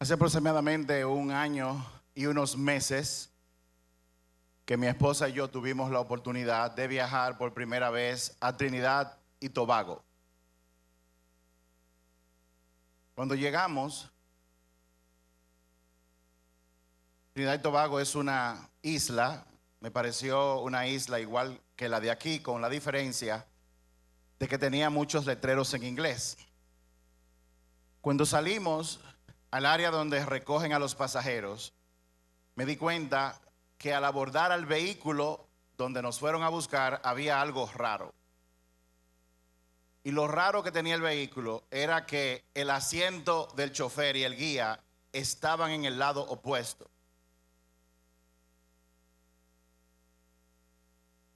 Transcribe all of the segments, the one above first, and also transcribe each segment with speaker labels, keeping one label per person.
Speaker 1: Hace aproximadamente un año y unos meses que mi esposa y yo tuvimos la oportunidad de viajar por primera vez a Trinidad y Tobago. Cuando llegamos, Trinidad y Tobago es una isla, me pareció una isla igual que la de aquí, con la diferencia de que tenía muchos letreros en inglés. Cuando salimos al área donde recogen a los pasajeros, me di cuenta que al abordar al vehículo donde nos fueron a buscar había algo raro. Y lo raro que tenía el vehículo era que el asiento del chofer y el guía estaban en el lado opuesto.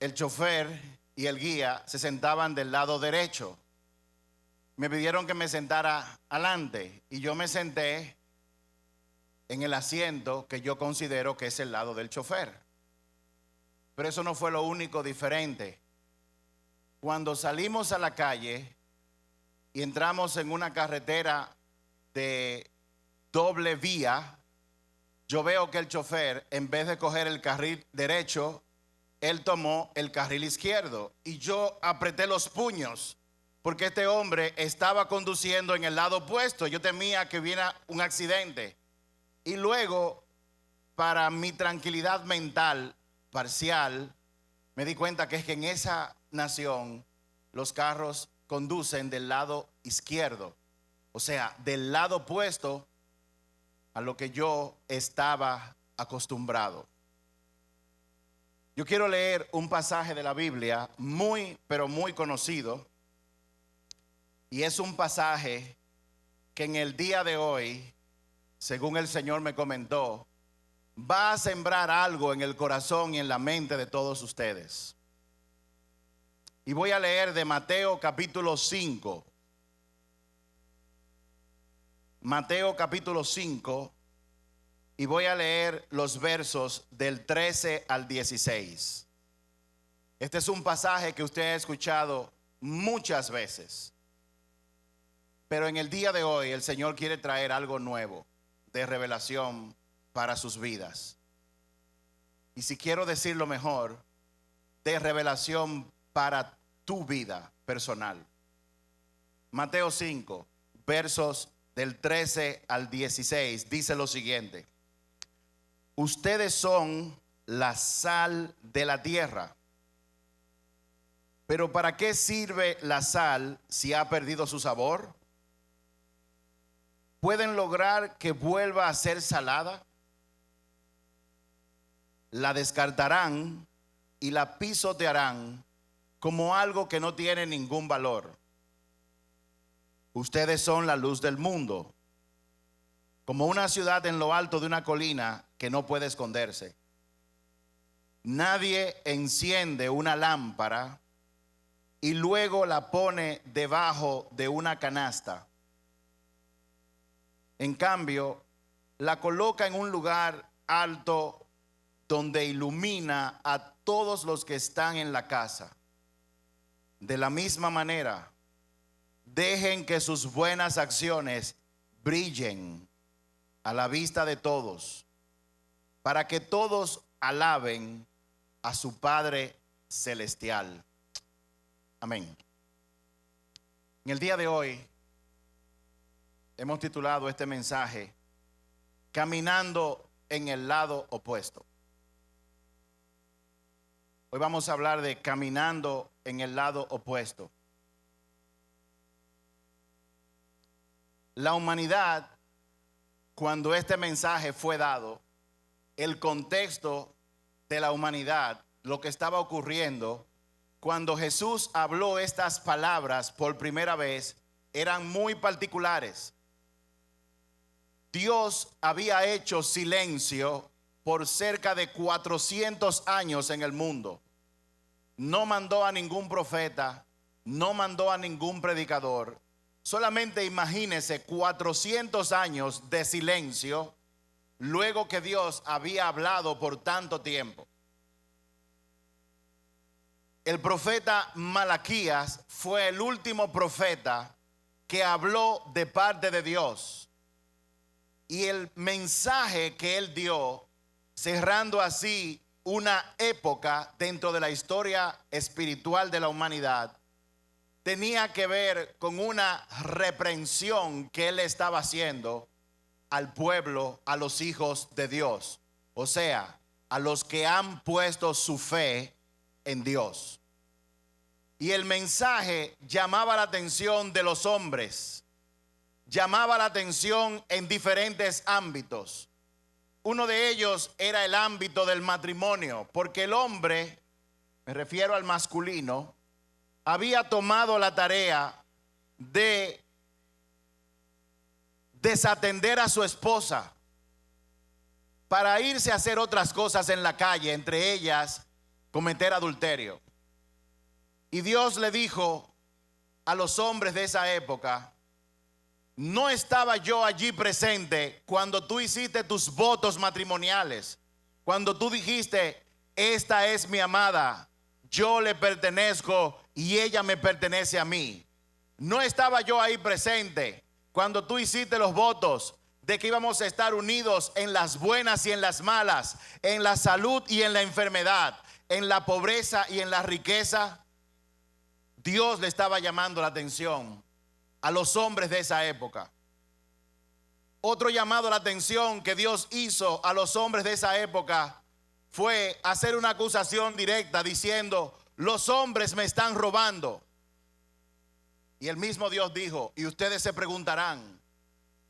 Speaker 1: El chofer y el guía se sentaban del lado derecho. Me pidieron que me sentara adelante y yo me senté en el asiento que yo considero que es el lado del chofer. Pero eso no fue lo único diferente. Cuando salimos a la calle y entramos en una carretera de doble vía, yo veo que el chofer, en vez de coger el carril derecho, él tomó el carril izquierdo y yo apreté los puños porque este hombre estaba conduciendo en el lado opuesto. Yo temía que hubiera un accidente. Y luego, para mi tranquilidad mental parcial, me di cuenta que es que en esa nación los carros conducen del lado izquierdo, o sea, del lado opuesto a lo que yo estaba acostumbrado. Yo quiero leer un pasaje de la Biblia muy, pero muy conocido, y es un pasaje que en el día de hoy, según el Señor me comentó, va a sembrar algo en el corazón y en la mente de todos ustedes. Y voy a leer de Mateo capítulo 5. Mateo capítulo 5. Y voy a leer los versos del 13 al 16. Este es un pasaje que usted ha escuchado muchas veces. Pero en el día de hoy el Señor quiere traer algo nuevo de revelación para sus vidas. Y si quiero decirlo mejor, de revelación para tu vida personal. Mateo 5, versos del 13 al 16, dice lo siguiente: ustedes son la sal de la tierra. Pero ¿para qué sirve la sal si ha perdido su sabor? ¿Pueden lograr que vuelva a ser salada? La descartarán y la pisotearán como algo que no tiene ningún valor. Ustedes son la luz del mundo, como una ciudad en lo alto de una colina que no puede esconderse. Nadie enciende una lámpara y luego la pone debajo de una canasta. En cambio, la coloca en un lugar alto donde ilumina a todos los que están en la casa. De la misma manera, dejen que sus buenas acciones brillen a la vista de todos, para que todos alaben a su Padre Celestial. Amén. En el día de hoy hemos titulado este mensaje Caminando en el lado opuesto. Hoy vamos a hablar de caminando en el lado opuesto. La humanidad, cuando este mensaje fue dado, el contexto de la humanidad, lo que estaba ocurriendo, cuando Jesús habló estas palabras por primera vez, eran muy particulares. Dios había hecho silencio por cerca de 400 años en el mundo. No mandó a ningún profeta, no mandó a ningún predicador. Solamente imagínese 400 años de silencio luego que Dios había hablado por tanto tiempo. El profeta Malaquías fue el último profeta que habló de parte de Dios. Y el mensaje que él dio, cerrando así una época dentro de la historia espiritual de la humanidad, tenía que ver con una reprensión que él estaba haciendo al pueblo, a los hijos de Dios, o sea, a los que han puesto su fe en Dios. Y el mensaje llamaba la atención de los hombres, llamaba la atención en diferentes ámbitos. Uno de ellos era el ámbito del matrimonio, porque el hombre, me refiero al masculino, había tomado la tarea de desatender a su esposa para irse a hacer otras cosas en la calle, entre ellas cometer adulterio. Y Dios le dijo a los hombres de esa época: no estaba yo allí presente cuando tú hiciste tus votos matrimoniales, cuando tú dijiste, esta es mi amada, yo le pertenezco y ella me pertenece a mí. No estaba yo ahí presente cuando tú hiciste los votos de que íbamos a estar unidos en las buenas y en las malas, en la salud y en la enfermedad, en la pobreza y en la riqueza. Dios le estaba llamando la atención a los hombres de esa época. Otro llamado a la atención que Dios hizo a los hombres de esa época fue hacer una acusación directa diciendo: los hombres me están robando. Y el mismo Dios dijo: y ustedes se preguntarán,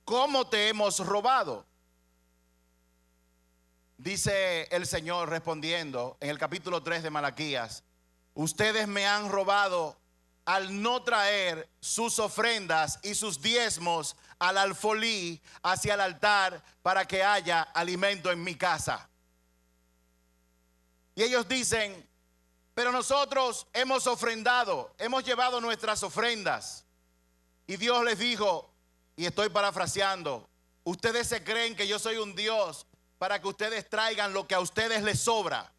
Speaker 1: ¿cómo te hemos robado? Dice el Señor respondiendo en el capítulo 3 de Malaquías: ustedes me han robado al no traer sus ofrendas y sus diezmos al alfolí hacia el altar para que haya alimento en mi casa. Y ellos dicen: pero nosotros hemos ofrendado, hemos llevado nuestras ofrendas. Y Dios les dijo, y estoy parafraseando: ustedes se creen que yo soy un Dios para que ustedes traigan lo que a ustedes les sobra.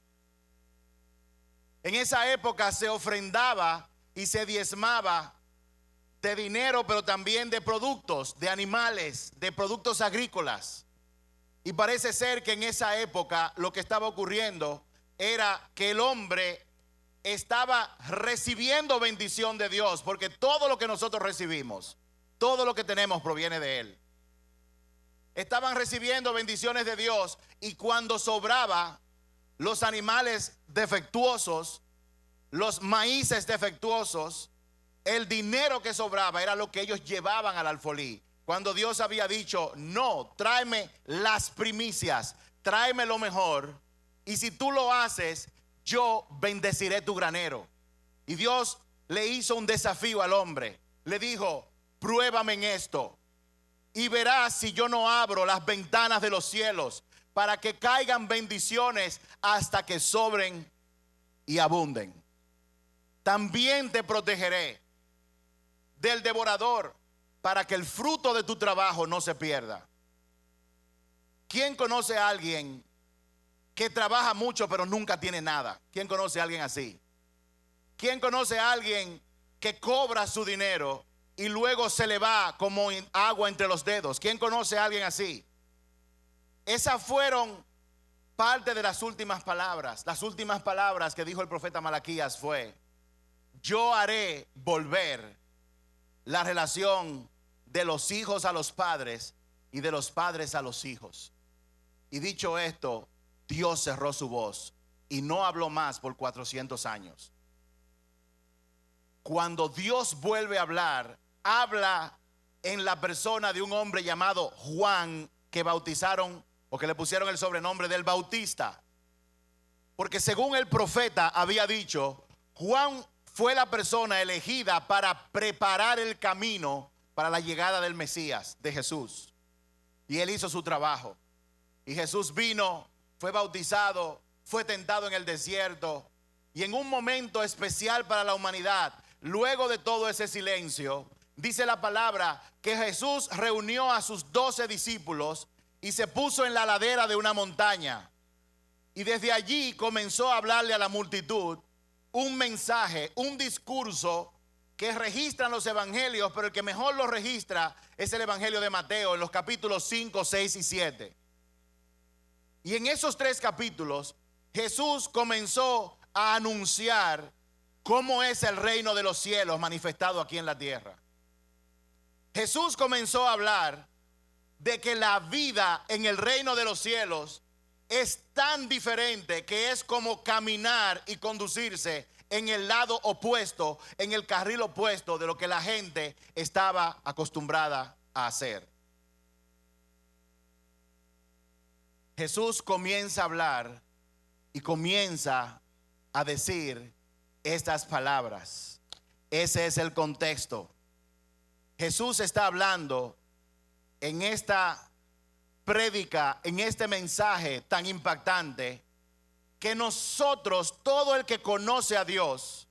Speaker 1: En esa época se ofrendaba y se diezmaba de dinero, pero también de productos, de animales, de productos agrícolas. Y parece ser que en esa época lo que estaba ocurriendo era que el hombre estaba recibiendo bendición de Dios, porque todo lo que nosotros recibimos, todo lo que tenemos proviene de Él. Estaban recibiendo bendiciones de Dios, y cuando sobraba, los animales defectuosos, los maíces defectuosos, el dinero que sobraba era lo que ellos llevaban al alfolí. Cuando Dios había dicho: no, tráeme las primicias, tráeme lo mejor, y si tú lo haces, yo bendeciré tu granero. Y Dios le hizo un desafío al hombre. Le dijo: pruébame en esto y verás si yo no abro las ventanas de los cielos para que caigan bendiciones hasta que sobren y abunden. También te protegeré del devorador para que el fruto de tu trabajo no se pierda. ¿Quién conoce a alguien que trabaja mucho pero nunca tiene nada? ¿Quién conoce a alguien así? ¿Quién conoce a alguien que cobra su dinero y luego se le va como agua entre los dedos? ¿Quién conoce a alguien así? Esas fueron parte de las últimas palabras. Las últimas palabras que dijo el profeta Malaquías fue: yo haré volver la relación de los hijos a los padres y de los padres a los hijos. Y dicho esto, Dios cerró su voz y no habló más por 400 años. Cuando Dios vuelve a hablar, habla en la persona de un hombre llamado Juan, que bautizaron o que le pusieron el sobrenombre del Bautista. Porque según el profeta había dicho, Juan fue la persona elegida para preparar el camino para la llegada del Mesías, de Jesús. Y él hizo su trabajo. Y Jesús vino, fue bautizado, fue tentado en el desierto. Y en un momento especial para la humanidad, luego de todo ese silencio, dice la palabra que Jesús reunió a sus 12 discípulos y se puso en la ladera de una montaña. Y desde allí comenzó a hablarle a la multitud un mensaje, un discurso que registran los evangelios, pero el que mejor lo registra es el evangelio de Mateo en los capítulos 5, 6 y 7. Y en esos 3 capítulos Jesús comenzó a anunciar cómo es el reino de los cielos manifestado aquí en la tierra. Jesús comenzó a hablar de que la vida en el reino de los cielos es tan diferente que es como caminar y conducirse en el lado opuesto, en el carril opuesto de lo que la gente estaba acostumbrada a hacer. Jesús comienza a hablar y comienza a decir estas palabras. Ese es el contexto. Jesús está hablando en esta prédica, en este mensaje tan impactante, que nosotros, todo el que conoce a Dios,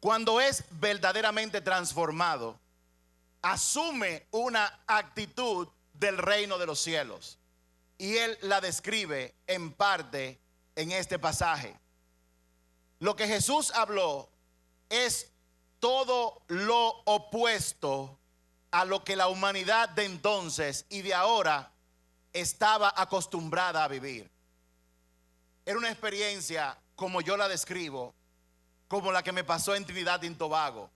Speaker 1: cuando es verdaderamente transformado, asume una actitud del reino de los cielos. Y él la describe en parte en este pasaje. Lo que Jesús habló es todo lo opuesto a lo que la humanidad de entonces y de ahora estaba acostumbrada a vivir. Era una experiencia, como yo la describo, como la que me pasó en Trinidad y Tobago.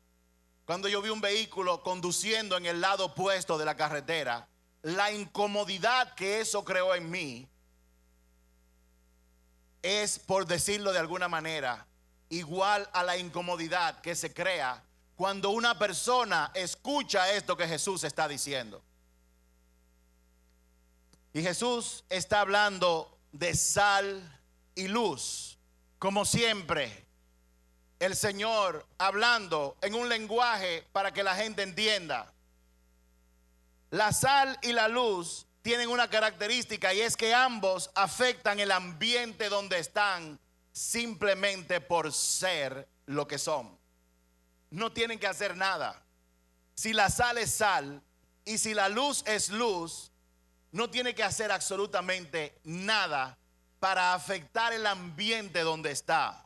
Speaker 1: Cuando yo vi un vehículo conduciendo en el lado opuesto de la carretera, la incomodidad que eso creó en mí es, por decirlo de alguna manera, igual a la incomodidad que se crea cuando una persona escucha esto que Jesús está diciendo. Y Jesús está hablando de sal y luz, como siempre. El Señor hablando en un lenguaje para que la gente entienda. La sal y la luz tienen una característica, y es que ambos afectan el ambiente donde están simplemente por ser lo que son. No tienen que hacer nada. Si la sal es sal y si la luz es luz, no tiene que hacer absolutamente nada para afectar el ambiente donde está.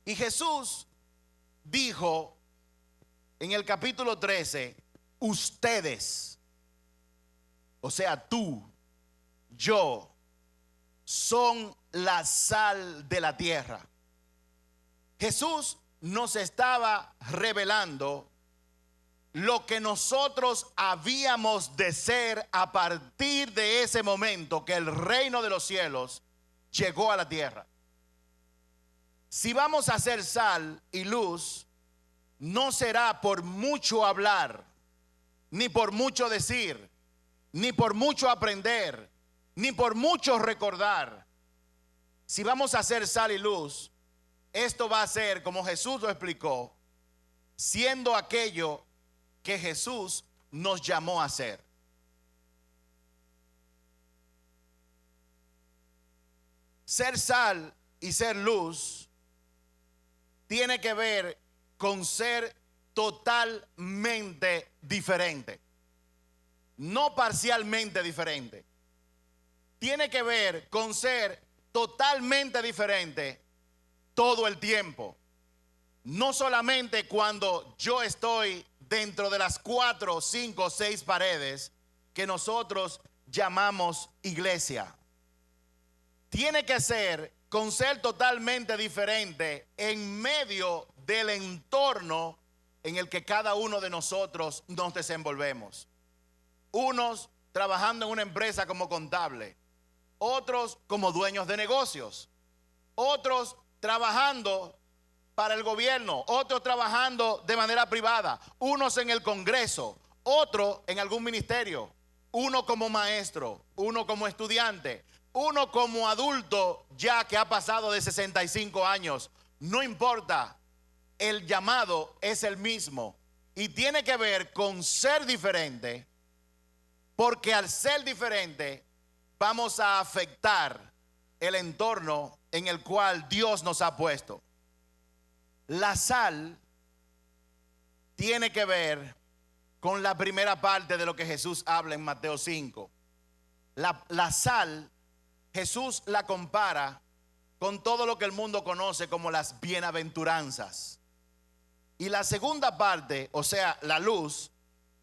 Speaker 1: Y Jesús dijo en el capítulo 13, ustedes, o sea, tú, yo, son la sal de la tierra. Jesús nos estaba revelando lo que nosotros habíamos de ser a partir de ese momento que el reino de los cielos llegó a la tierra. Si vamos a ser sal y luz, no será por mucho hablar, ni por mucho decir, ni por mucho aprender, ni por mucho recordar. Si vamos a ser sal y luz, esto va a ser, como Jesús lo explicó, siendo aquello que Jesús nos llamó a ser. Ser sal y ser luz tiene que ver con ser totalmente diferente, no parcialmente diferente. Tiene que ver con ser totalmente diferente todo el tiempo. No solamente cuando yo estoy dentro de las 4, 5, 6 paredes que nosotros llamamos iglesia. Tiene que ser con ser totalmente diferente en medio del entorno en el que cada uno de nosotros nos desenvolvemos. Unos trabajando en una empresa como contable, otros como dueños de negocios, otros trabajando para el gobierno, otros trabajando de manera privada, unos en el Congreso, otros en algún ministerio, uno como maestro, uno como estudiante, uno como adulto ya que ha pasado de 65 años. No importa, el llamado es el mismo y tiene que ver con ser diferente, porque al ser diferente vamos a afectar el entorno en el cual Dios nos ha puesto. La sal tiene que ver con la primera parte de lo que Jesús habla en Mateo 5. La sal, Jesús la compara con todo lo que el mundo conoce como las bienaventuranzas. Y la segunda parte, o sea, la luz,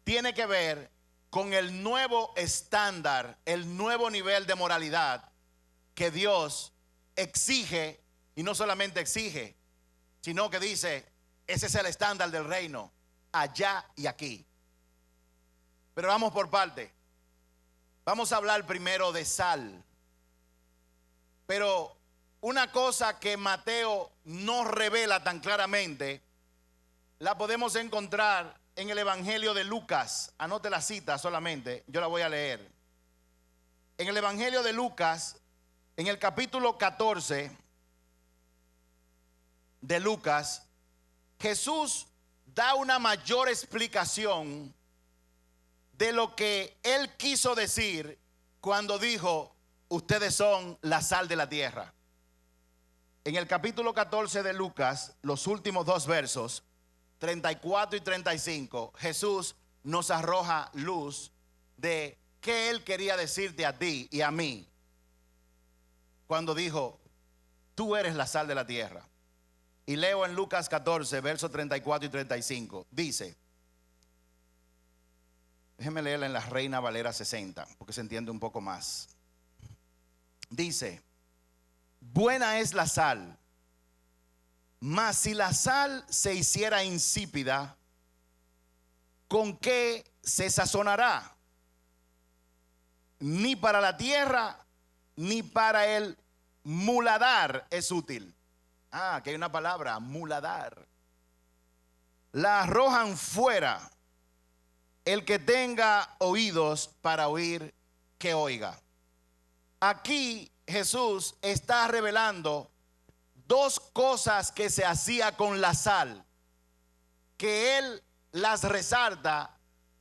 Speaker 1: tiene que ver con el nuevo estándar, el nuevo nivel de moralidad que Dios exige, y no solamente exige, sino que dice, ese es el estándar del reino, allá y aquí. Pero vamos por parte. Vamos a hablar primero de sal. Pero una cosa que Mateo no revela tan claramente, la podemos encontrar en el Evangelio de Lucas. Anote la cita solamente, yo la voy a leer. En el Evangelio de Lucas, en el capítulo 14 de Lucas, Jesús da una mayor explicación de lo que él quiso decir cuando dijo, ustedes son la sal de la tierra. En el capítulo 14 de Lucas, los últimos dos versos, 34 y 35, Jesús nos arroja luz de qué él quería decirte a ti y a mí cuando dijo, tú eres la sal de la tierra. Y leo en Lucas 14, versos 34 y 35, dice, déjeme leerla en la Reina Valera 60, porque se entiende un poco más. Dice, buena es la sal, mas si la sal se hiciera insípida, ¿con qué se sazonará? Ni para la tierra, ni para el muladar es útil. Aquí hay una palabra, muladar. La arrojan fuera. El que tenga oídos para oír, que oiga. Aquí Jesús está revelando dos cosas que se hacía con la sal, que él las resalta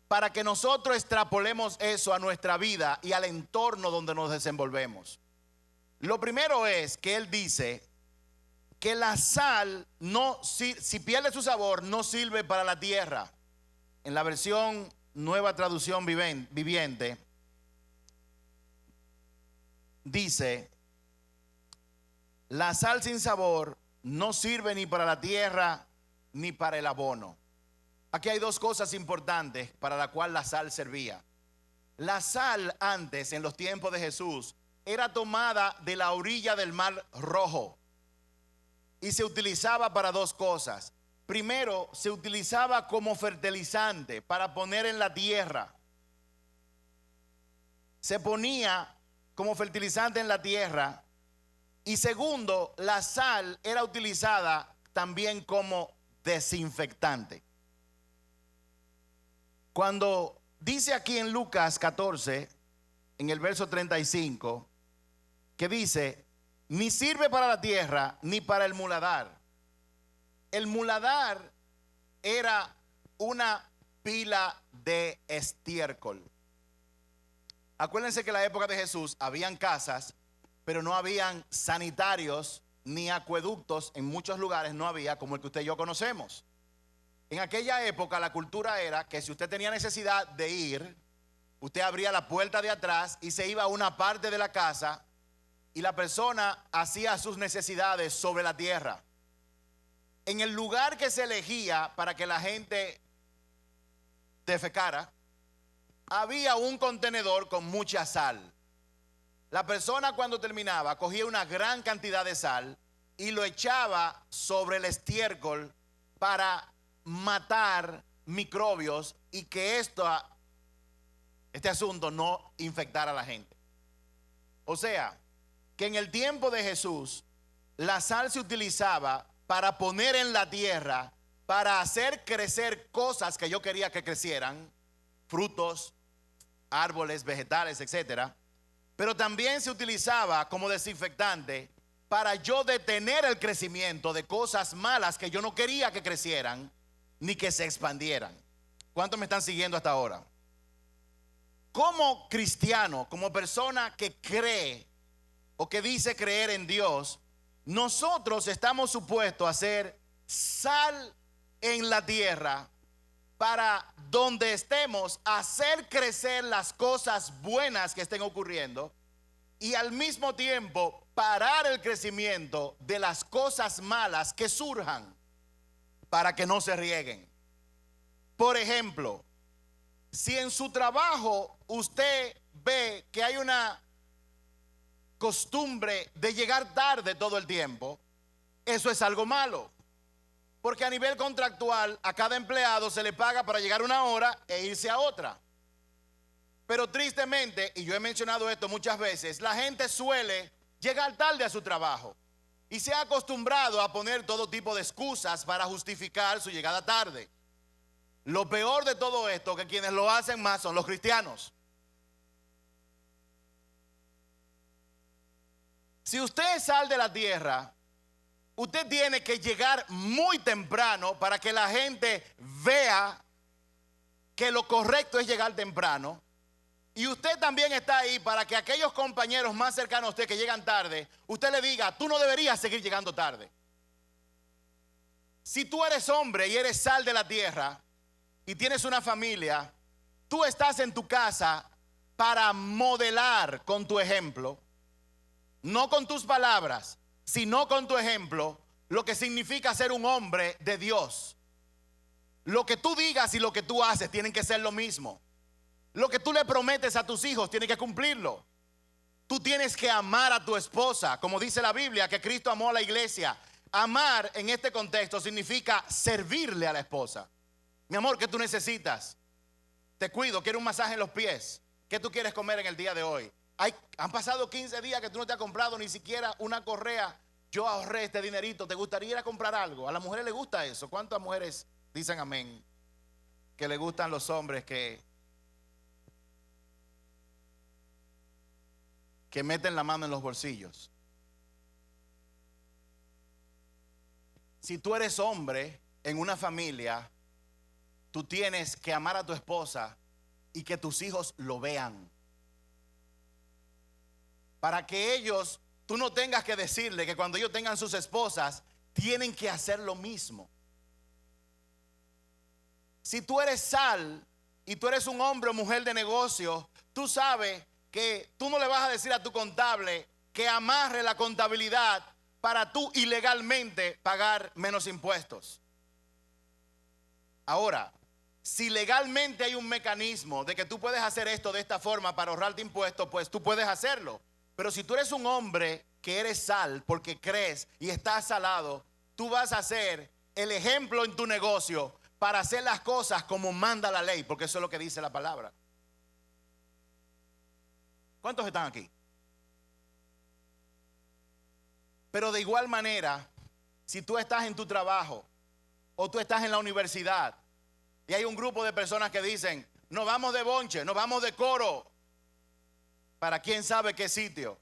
Speaker 1: para que nosotros extrapolemos eso a nuestra vida y al entorno donde nos desenvolvemos. Lo primero es que él dice que la sal no, si pierde su sabor, no sirve para la tierra. En la versión Nueva Traducción Viviente dice, la sal sin sabor no sirve ni para la tierra ni para el abono. Aquí hay dos cosas importantes para la cual la sal servía. La sal antes, en los tiempos de Jesús, era tomada de la orilla del Mar Rojo y se utilizaba para dos cosas. Primero, se utilizaba como fertilizante para poner en la tierra. Se ponía como fertilizante en la tierra. Y segundo, la sal era utilizada también como desinfectante. Cuando dice aquí en Lucas 14, en el verso 35, que dice, ni sirve para la tierra ni para el muladar. El muladar era una pila de estiércol. Acuérdense que en la época de Jesús habían casas, pero no habían sanitarios ni acueductos. En muchos lugares no había, como el que usted y yo conocemos. En aquella época la cultura era que si usted tenía necesidad de ir, usted abría la puerta de atrás y se iba a una parte de la casa y la persona hacía sus necesidades sobre la tierra. En el lugar que se elegía para que la gente defecara, había un contenedor con mucha sal. La persona cuando terminaba cogía una gran cantidad de sal y lo echaba sobre el estiércol para matar microbios y que este asunto no infectara a la gente. O sea, que en el tiempo de Jesús la sal se utilizaba para poner en la tierra, para hacer crecer cosas que yo quería que crecieran, frutos, árboles, vegetales, etcétera. Pero también se utilizaba como desinfectante para yo detener el crecimiento de cosas malas que yo no quería que crecieran ni que se expandieran. ¿Cuántos me están siguiendo hasta ahora? Como cristiano, como persona que cree o que dice creer en Dios, nosotros estamos supuestos a ser sal en la tierra para donde estemos hacer crecer las cosas buenas que estén ocurriendo y al mismo tiempo parar el crecimiento de las cosas malas que surjan. para que no se rieguen. Por ejemplo, si en su trabajo usted ve que hay una costumbre de llegar tarde todo el tiempo, eso es algo malo. Porque a nivel contractual a cada empleado se le paga para llegar una hora e irse a otra. Pero tristemente, y yo he mencionado esto muchas veces, la gente suele llegar tarde a su trabajo y se ha acostumbrado a poner todo tipo de excusas para justificar su llegada tarde. Lo peor de todo esto, que quienes lo hacen más son los cristianos. Si usted es sal de la tierra, usted tiene que llegar muy temprano para que la gente vea que lo correcto es llegar temprano. Y usted también está ahí para que aquellos compañeros más cercanos a usted que llegan tarde, usted le diga, tú no deberías seguir llegando tarde. Si tú eres hombre y eres sal de la tierra y tienes una familia, tú estás en tu casa para modelar con tu ejemplo, no con tus palabras, sino con tu ejemplo, lo que significa ser un hombre de Dios. Lo que tú digas y lo que tú haces tienen que ser lo mismo. Lo que tú le prometes a tus hijos tienes que cumplirlo. Tú tienes que amar a tu esposa, como dice la Biblia, que Cristo amó a la iglesia. Amar en este contexto significa servirle a la esposa. Mi amor, ¿qué tú necesitas? Te cuido, quiero un masaje en los pies. ¿Qué tú quieres comer en el día de hoy? Han pasado 15 días que tú no te has comprado ni siquiera una correa. Yo ahorré este dinerito, ¿te gustaría ir a comprar algo? A las mujeres les gusta eso. ¿Cuántas mujeres dicen amén? Que le gustan los hombres que meten la mano en los bolsillos. Si tú eres hombre en una familia, tú tienes que amar a tu esposa y que tus hijos lo vean. Para que ellos, tú no tengas que decirle que cuando ellos tengan sus esposas, tienen que hacer lo mismo. Si tú eres sal y tú eres un hombre o mujer de negocio, tú sabes que tú no le vas a decir a tu contable que amarre la contabilidad para tú ilegalmente pagar menos impuestos. Ahora, si legalmente hay un mecanismo de que tú puedes hacer esto de esta forma para ahorrarte impuestos, pues tú puedes hacerlo. Pero si tú eres un hombre que eres sal porque crees y estás salado, tú vas a ser el ejemplo en tu negocio para hacer las cosas como manda la ley, porque eso es lo que dice la palabra. ¿Cuántos están aquí? Pero de igual manera, si tú estás en tu trabajo o tú estás en la universidad y hay un grupo de personas que dicen, nos vamos de bonche, nos vamos de coro, para quién sabe qué sitio,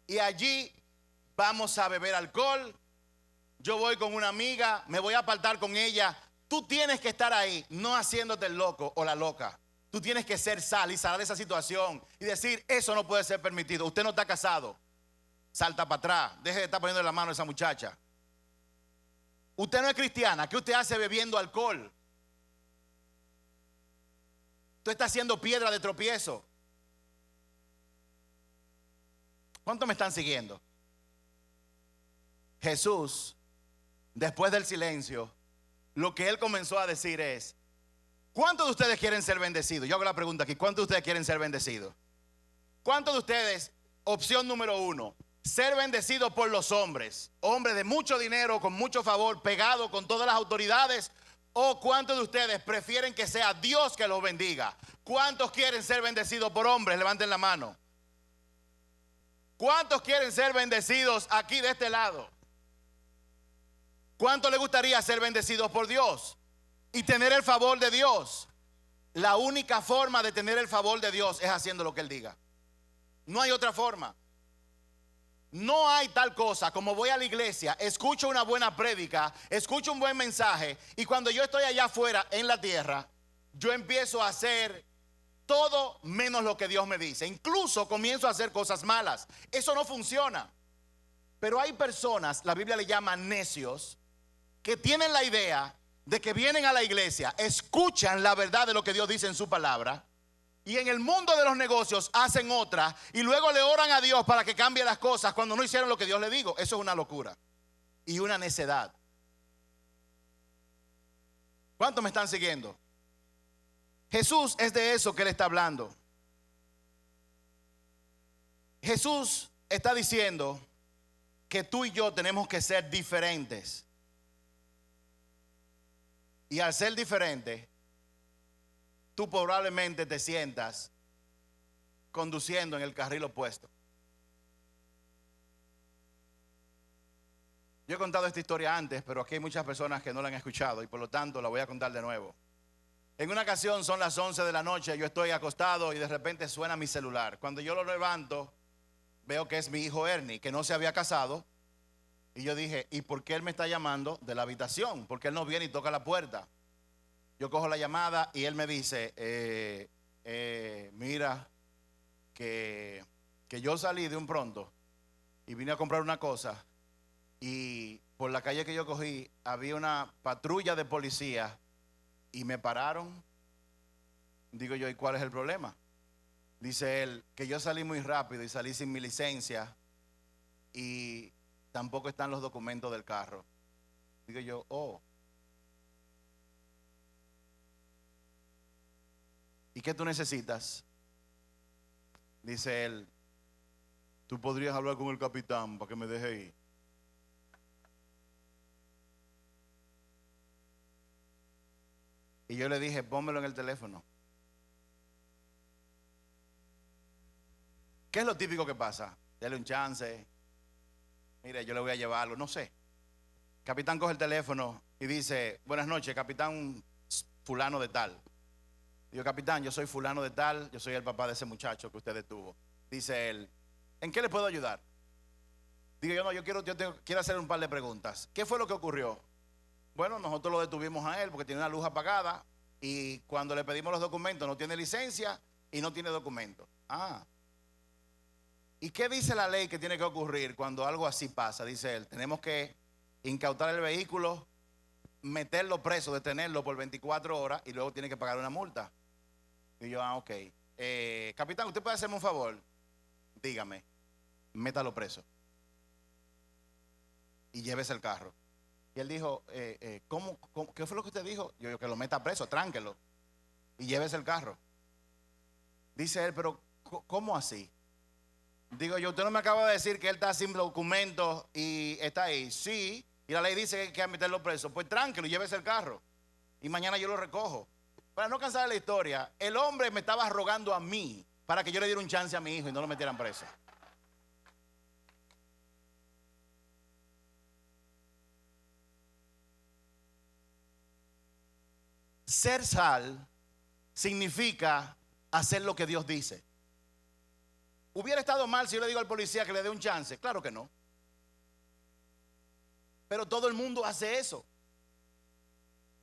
Speaker 1: y allí vamos a beber alcohol, yo voy con una amiga, me voy a apartar con ella, tú tienes que estar ahí, no haciéndote el loco o la loca. Tú tienes que ser sal y salir de esa situación y decir, eso no puede ser permitido. Usted no está casado. Salta para atrás. Deje de estar poniendo la mano a esa muchacha. Usted no es cristiana. ¿Qué usted hace bebiendo alcohol? Tú estás haciendo piedra de tropiezo. ¿Cuántos me están siguiendo? Jesús, después del silencio, lo que él comenzó a decir es, ¿cuántos de ustedes quieren ser bendecidos? Yo hago la pregunta aquí, ¿cuántos de ustedes quieren ser bendecidos? ¿Cuántos de ustedes, opción número 1, ser bendecidos por los hombres? Hombres de mucho dinero, con mucho favor, pegados con todas las autoridades. ¿O cuántos de ustedes prefieren que sea Dios que los bendiga? ¿Cuántos quieren ser bendecidos por hombres? Levanten la mano. ¿Cuántos quieren ser bendecidos aquí de este lado? ¿Cuántos les gustaría ser bendecidos por Dios y tener el favor de Dios? La única forma de tener el favor de Dios es haciendo lo que Él diga. No hay otra forma. No hay tal cosa como voy a la iglesia, escucho una buena prédica, escucho un buen mensaje y cuando yo estoy allá afuera en la tierra, yo empiezo a hacer todo menos lo que Dios me dice. Incluso comienzo a hacer cosas malas. Eso no funciona. Pero hay personas, la Biblia le llama necios, que tienen la idea de que vienen a la iglesia, escuchan la verdad de lo que Dios dice en su palabra y en el mundo de los negocios hacen otra y luego le oran a Dios para que cambie las cosas cuando no hicieron lo que Dios le dijo. Eso es una locura y una necedad. ¿Cuántos me están siguiendo? Jesús es de eso que él está hablando. Jesús está diciendo que tú y yo tenemos que ser diferentes. Y al ser diferente, tú probablemente te sientas conduciendo en el carril opuesto. Yo he contado esta historia antes, pero aquí hay muchas personas que no la han escuchado y por lo tanto la voy a contar de nuevo. En una ocasión son las 11 de la noche, yo estoy acostado y de repente suena mi celular. Cuando yo lo levanto, veo que es mi hijo Ernie, que no se había casado. Y yo dije, ¿y por qué él me está llamando de la habitación? Porque él no viene y toca la puerta. Yo cojo la llamada y él me dice, mira, que yo salí de un pronto y vine a comprar una cosa y por la calle que yo cogí había una patrulla de policía y me pararon. Digo yo, ¿y cuál es el problema? Dice él, que yo salí muy rápido y salí sin mi licencia y tampoco están los documentos del carro. Digo yo, oh. ¿Y qué tú necesitas? Dice él, tú podrías hablar con el capitán para que me deje ir. Y yo le dije, pónmelo en el teléfono. ¿Qué es lo típico que pasa? Dale un chance. Mire, yo le voy a llevar algo, no sé. Capitán coge el teléfono y dice, buenas noches, capitán fulano de tal. Digo, capitán, yo soy fulano de tal, yo soy el papá de ese muchacho que usted detuvo. Dice él, ¿en qué le puedo ayudar? Digo yo, no, yo quiero hacer un par de preguntas. ¿Qué fue lo que ocurrió? Bueno, nosotros lo detuvimos a él porque tiene una luz apagada y cuando le pedimos los documentos no tiene licencia y no tiene documentos. Ah. ¿Y qué dice la ley que tiene que ocurrir cuando algo así pasa? Dice él, tenemos que incautar el vehículo, meterlo preso, detenerlo por 24 horas y luego tiene que pagar una multa. Y yo, ok. Capitán, ¿usted puede hacerme un favor? Dígame, métalo preso y llévese el carro. Y él dijo, ¿cómo? ¿Qué fue lo que usted dijo? Yo, que lo meta preso, tránquelo y llévese el carro. Dice él, pero ¿cómo así? Digo yo, usted no me acaba de decir que él está sin documentos y está ahí. Sí, y la ley dice que hay que meterlo preso. Pues tránquelo y llévese el carro y mañana yo lo recojo. Para no cansar de la historia, el hombre me estaba rogando a mí para que yo le diera un chance a mi hijo y no lo metieran preso. Ser sal significa hacer lo que Dios dice. ¿Hubiera estado mal si yo le digo al policía que le dé un chance? Claro que no. Pero todo el mundo hace eso.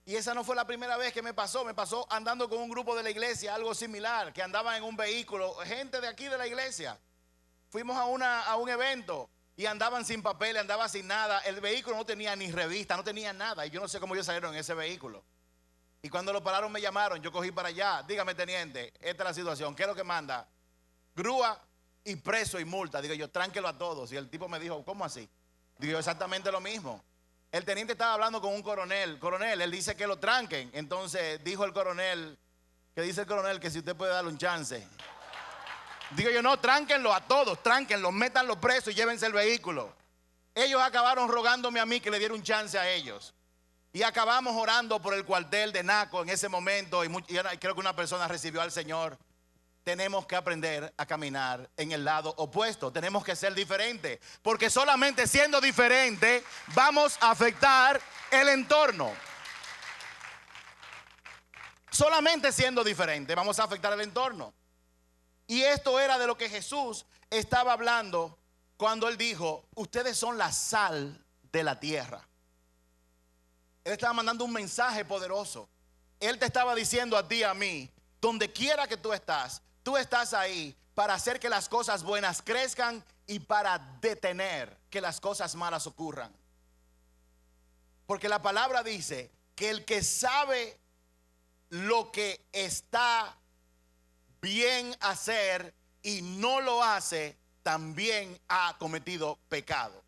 Speaker 1: Y esa no fue la primera vez que me pasó andando con un grupo de la iglesia, algo similar, que andaban en un vehículo, gente de aquí de la iglesia. Fuimos a un evento y andaban sin papeles, andaban sin nada. El vehículo no tenía ni revista, no tenía nada. Y yo no sé cómo ellos salieron en ese vehículo. Y cuando lo pararon me llamaron, yo cogí para allá. Dígame, teniente, esta es la situación. ¿Qué es lo que manda? Grúa y preso y multa. Digo yo, tránquelo a todos. Y el tipo me dijo, ¿cómo así? Digo yo, exactamente lo mismo. El teniente estaba hablando con un coronel. Coronel, él dice que lo tranquen. Entonces dijo el coronel, que dice el coronel que si usted puede darle un chance. Digo yo, no, tránquenlo a todos, tránquenlo, métanlo preso y llévense el vehículo. Ellos acabaron rogándome a mí que le diera un chance a ellos. Y acabamos orando por el cuartel de Naco en ese momento. Y creo que una persona recibió al Señor. Tenemos que aprender a caminar en el lado opuesto. Tenemos que ser diferentes. Porque solamente siendo diferente vamos a afectar el entorno. Solamente siendo diferente vamos a afectar el entorno. Y esto era de lo que Jesús estaba hablando cuando él dijo, ustedes son la sal de la tierra. Él estaba mandando un mensaje poderoso. Él te estaba diciendo a ti y a mí, donde quiera que tú estás ahí para hacer que las cosas buenas crezcan y para detener que las cosas malas ocurran. Porque la palabra dice que el que sabe lo que está bien hacer y no lo hace, también ha cometido pecado.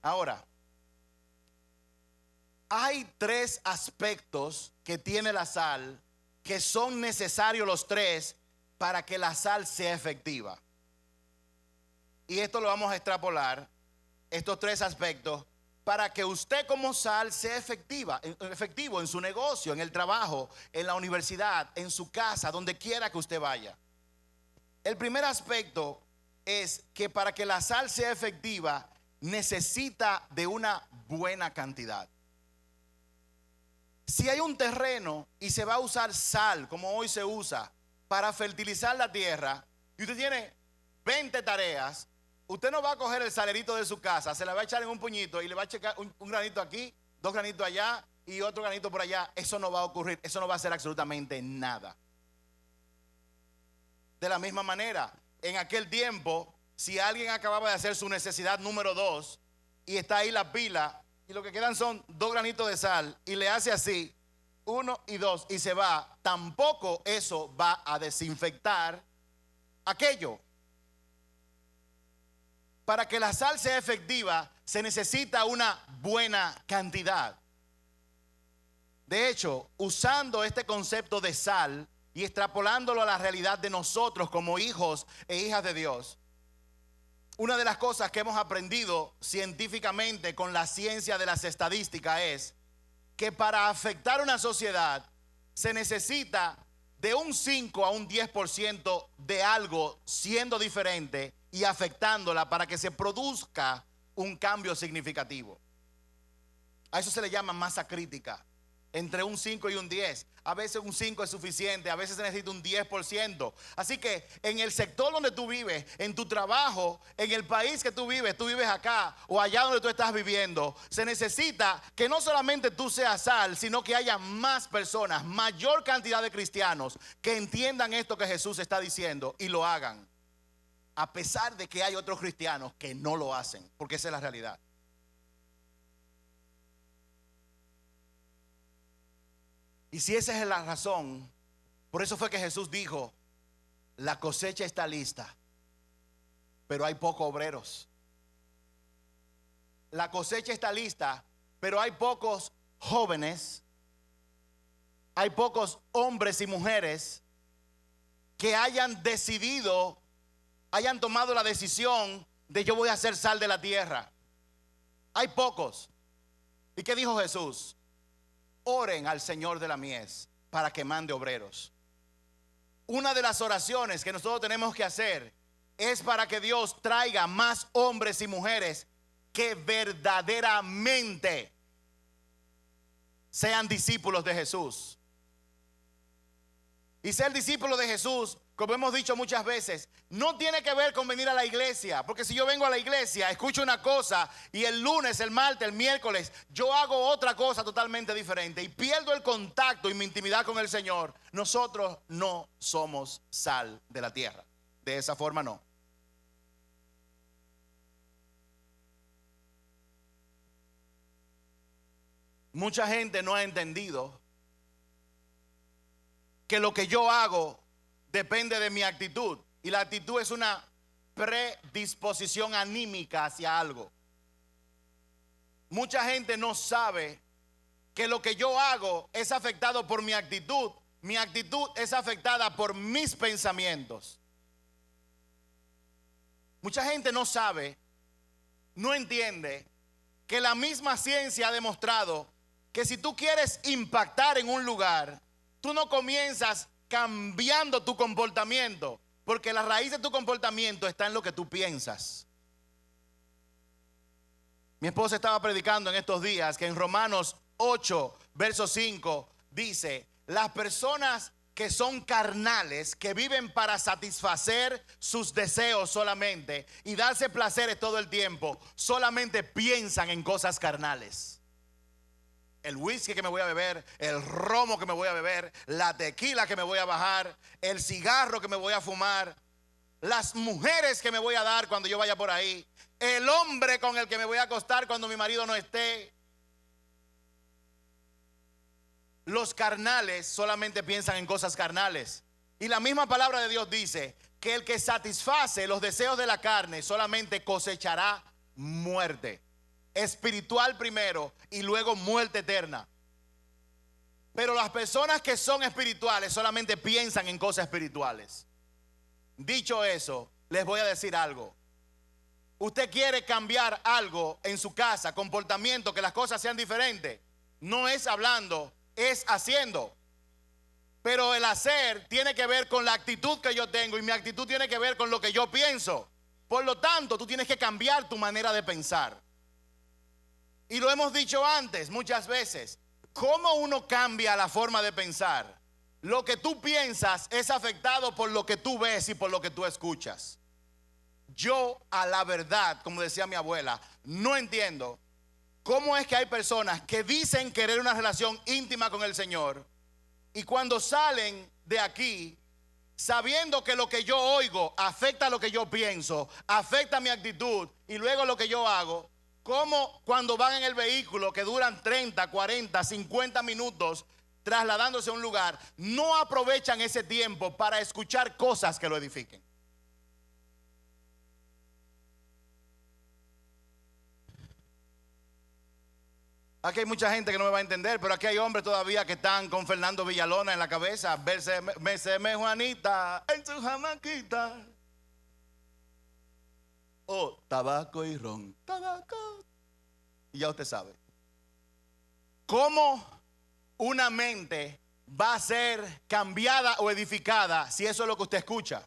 Speaker 1: Ahora, Hay tres aspectos que tiene la sal que son necesarios los tres para que la sal sea efectiva. Y esto lo vamos a extrapolar, estos tres aspectos, para que usted como sal sea efectivo en su negocio, en el trabajo, en la universidad, en su casa, donde quiera que usted vaya. El primer aspecto es que para que la sal sea efectiva, necesita de una buena cantidad. Si hay un terreno y se va a usar sal, como hoy se usa, para fertilizar la tierra, y usted tiene 20 tareas, usted no va a coger el salerito de su casa, se la va a echar en un puñito y le va a checar un granito aquí, 2 granitos allá y otro granito por allá. Eso no va a ocurrir, eso no va a hacer absolutamente nada. De la misma manera, en aquel tiempo, si alguien acababa de hacer su necesidad número 2 y está ahí la pila y lo que quedan son 2 granitos de sal y le hace así, 1 y 2 y se va, tampoco eso va a desinfectar aquello. Para que la sal sea efectiva, se necesita una buena cantidad. De hecho, usando este concepto de sal y extrapolándolo a la realidad de nosotros como hijos e hijas de Dios, una de las cosas que hemos aprendido científicamente con la ciencia de las estadísticas es que para afectar una sociedad se necesita de un 5 a un 10% de algo siendo diferente y afectándola para que se produzca un cambio significativo. A eso se le llama masa crítica, entre un 5 y un 10. A veces un 5 es suficiente, a veces se necesita un 10%. Así que en el sector donde tú vives, en tu trabajo, en el país que tú vives acá o allá donde tú estás viviendo, se necesita que no solamente tú seas sal, sino que haya más personas, mayor cantidad de cristianos que entiendan esto que Jesús está diciendo y lo hagan. A pesar de que hay otros cristianos que no lo hacen, porque esa es la realidad. Y si esa es la razón, por eso fue que Jesús dijo, la cosecha está lista, pero hay pocos obreros. La cosecha está lista, pero hay pocos jóvenes, hay pocos hombres y mujeres que hayan decidido, hayan tomado la decisión de yo voy a ser sal de la tierra. Hay pocos. ¿Y qué dijo Jesús? Oren al Señor de la mies para que mande obreros. Una de las oraciones que nosotros tenemos que hacer es para que Dios traiga más hombres y mujeres que verdaderamente sean discípulos de Jesús. Y ser discípulo de Jesús, como hemos dicho muchas veces, no tiene que ver con venir a la iglesia. Porque si yo vengo a la iglesia, escucho una cosa y el lunes, el martes, el miércoles, yo hago otra cosa totalmente diferente y pierdo el contacto y mi intimidad con el Señor, nosotros no somos sal de la tierra. De esa forma no. Mucha gente no ha entendido que lo que yo hago depende de mi actitud. Y la actitud es una predisposición anímica hacia algo. Mucha gente no sabe que lo que yo hago es afectado por mi actitud. Mi actitud es afectada por mis pensamientos. Mucha gente no sabe, no entiende que la misma ciencia ha demostrado que si tú quieres impactar en un lugar, tú no comienzas cambiando tu comportamiento, porque la raíz de tu comportamiento está en lo que tú piensas. Mi esposa estaba predicando en estos días que en Romanos 8, verso 5, dice, las personas que son carnales, que viven para satisfacer sus deseos solamente y darse placeres todo el tiempo, solamente piensan en cosas carnales. El whisky que me voy a beber, el romo que me voy a beber, la tequila que me voy a bajar, el cigarro que me voy a fumar, las mujeres que me voy a dar cuando yo vaya por ahí, el hombre con el que me voy a acostar cuando mi marido no esté. Los carnales solamente piensan en cosas carnales. Y la misma palabra de Dios dice que el que satisface los deseos de la carne solamente cosechará muerte. espiritual primero y luego muerte eterna. Pero las personas que son espirituales solamente piensan en cosas espirituales. Dicho eso, les voy a decir algo. Usted quiere cambiar algo en su casa, comportamiento, que las cosas sean diferentes. No es hablando, es haciendo. Pero el hacer tiene que ver con la actitud que yo tengo y mi actitud tiene que ver con lo que yo pienso. Por lo tanto, tú tienes que cambiar tu manera de pensar. Y lo hemos dicho antes muchas veces. ¿Cómo uno cambia la forma de pensar? Lo que tú piensas es afectado por lo que tú ves y por lo que tú escuchas. Yo, a la verdad, como decía mi abuela, no entiendo cómo es que hay personas que dicen querer una relación íntima con el Señor y cuando salen de aquí, sabiendo que lo que yo oigo afecta lo que yo pienso, afecta mi actitud y luego lo que yo hago, como cuando van en el vehículo que duran 30, 40, 50 minutos trasladándose a un lugar, no aprovechan ese tiempo para escuchar cosas que lo edifiquen. Aquí hay mucha gente que no me va a entender, pero aquí hay hombres todavía que están con Fernando Villalona en la cabeza. Béseme Juanita en su jamaquita. O tabaco y ron, tabaco. Y ya usted sabe. ¿Cómo una mente va a ser cambiada o edificada si eso es lo que usted escucha?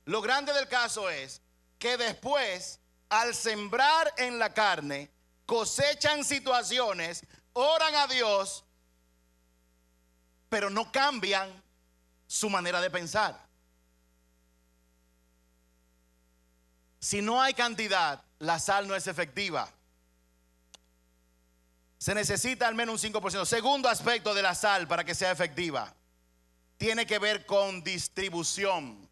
Speaker 1: Lo grande del caso es que después, al sembrar en la carne, cosechan situaciones, oran a Dios, pero no cambian su manera de pensar. Si no hay cantidad, la sal no es efectiva. Se necesita al menos un 5%. Segundo aspecto de la sal para que sea efectiva, tiene que ver con distribución.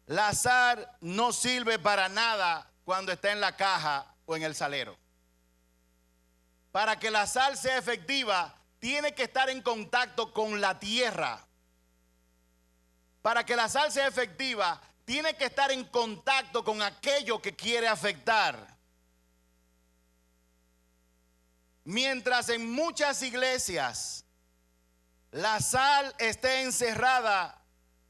Speaker 1: La sal no sirve para nada cuando está en la caja o en el salero. Para que la sal sea efectiva, tiene que estar en contacto con la tierra. Para que la sal sea efectiva, tiene que estar en contacto con aquello que quiere afectar. Mientras en muchas iglesias la sal esté encerrada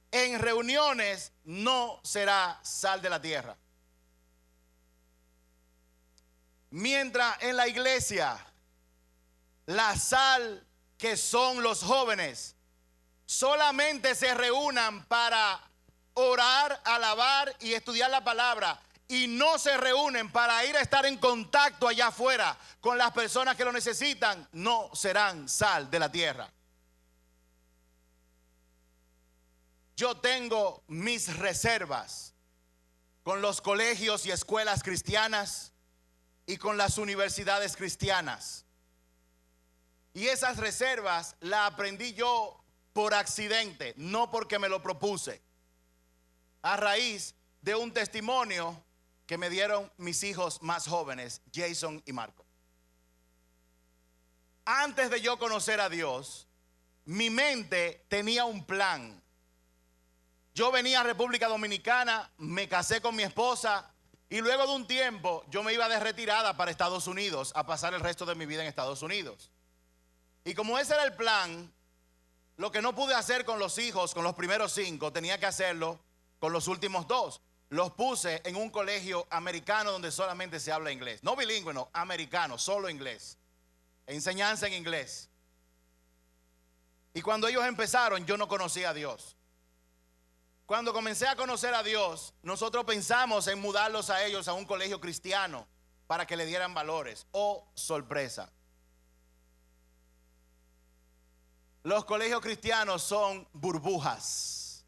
Speaker 1: en reuniones, no será sal de la tierra. Mientras en la iglesia la sal, que son los jóvenes, solamente se reúnan para orar, alabar y estudiar la palabra, y no se reúnen para ir a estar en contacto allá afuera con las personas que lo necesitan, no serán sal de la tierra. Yo tengo mis reservas con los colegios y escuelas cristianas y con las universidades cristianas. Y esas reservas las aprendí yo por accidente, no porque me lo propuse. A raíz de un testimonio que me dieron mis hijos más jóvenes, Jason y Marco. Antes de yo conocer a Dios, mi mente tenía un plan. Yo venía a República Dominicana, me casé con mi esposa y luego de un tiempo yo me iba de retirada para Estados Unidos a pasar el resto de mi vida en Estados Unidos. Y como ese era el plan, lo que no pude hacer con los hijos, con los primeros 5, tenía que hacerlo con los últimos 2. Los puse en un colegio americano donde solamente se habla inglés. No bilingüe, no, americano, solo inglés. Enseñanza en inglés. Y cuando ellos empezaron, yo no conocía a Dios. Cuando comencé a conocer a Dios, nosotros pensamos en mudarlos a ellos a un colegio cristiano para que le dieran valores. Oh, sorpresa. Los colegios cristianos son burbujas,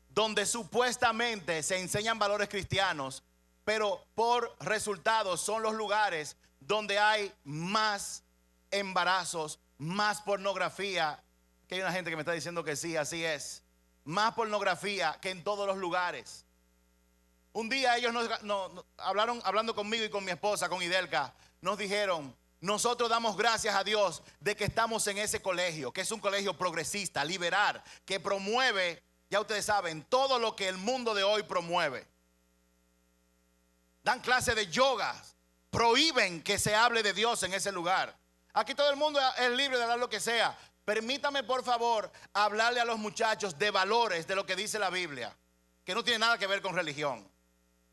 Speaker 1: donde supuestamente se enseñan valores cristianos, pero por resultados son los lugares donde hay más embarazos, más pornografía, que hay una gente que me está diciendo que sí, así es, más pornografía que en todos los lugares. Un día ellos hablando conmigo y con mi esposa, con Idelka, nos dijeron: nosotros damos gracias a Dios de que estamos en ese colegio, que es un colegio progresista, liberal, que promueve, ya ustedes saben, todo lo que el mundo de hoy promueve. dan clase de yoga, prohíben que se hable de Dios en ese lugar. Aquí todo el mundo es libre de hablar lo que sea. Permítame por favor hablarle a los muchachos de valores de lo que dice la Biblia, que no tiene nada que ver con religión.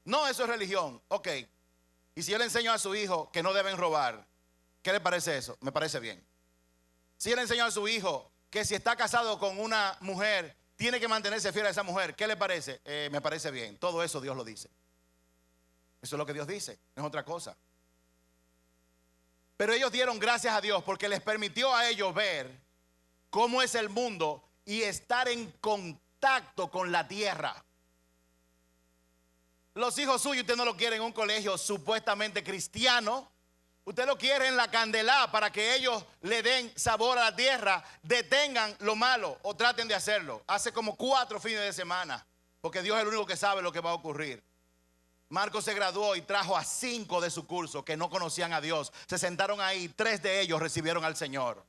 Speaker 1: No, eso es religión. Ok. Y si yo le enseño a su hijo que no deben robar, ¿qué le parece eso? Me parece bien. Si yo le enseño a su hijo que si está casado con una mujer, tiene que mantenerse fiel a esa mujer, ¿qué le parece? Me parece bien. Todo eso Dios lo dice. Eso es lo que Dios dice, no es otra cosa. Pero ellos dieron gracias a Dios porque les permitió a ellos ver cómo es el mundo y estar en contacto con la tierra. Los hijos suyos usted no lo quiere en un colegio supuestamente cristiano. Usted lo quiere en la Candelá para que ellos le den sabor a la tierra, detengan lo malo o traten de hacerlo. Hace como 4 fines de semana, porque Dios es el único que sabe lo que va a ocurrir. Marcos se graduó y trajo a 5 de su curso que no conocían a Dios. Se sentaron ahí, 3 de ellos recibieron al Señor.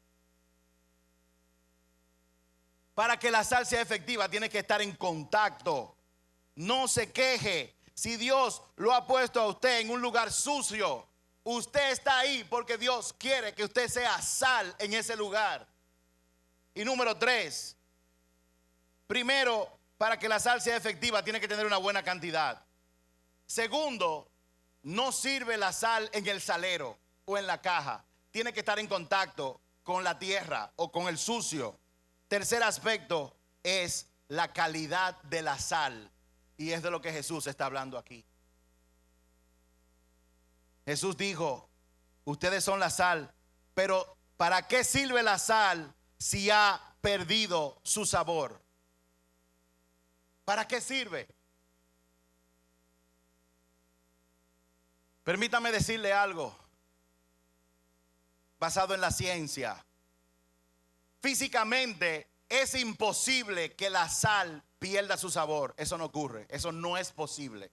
Speaker 1: Para que la sal sea efectiva, tiene que estar en contacto. No se queje. Si Dios lo ha puesto a usted en un lugar sucio, usted está ahí porque Dios quiere que usted sea sal en ese lugar. Y número 3, primero, para que la sal sea efectiva, tiene que tener una buena cantidad. Segundo, no sirve la sal en el salero o en la caja. Tiene que estar en contacto con la tierra o con el sucio. Tercer aspecto es la calidad de la sal. Y es de lo que Jesús está hablando aquí. Jesús dijo, ustedes son la sal, pero ¿para qué sirve la sal si ha perdido su sabor? ¿Para qué sirve? Permítame decirle algo basado en la ciencia. Físicamente es imposible que la sal pierda su sabor. Eso no ocurre, eso no es posible.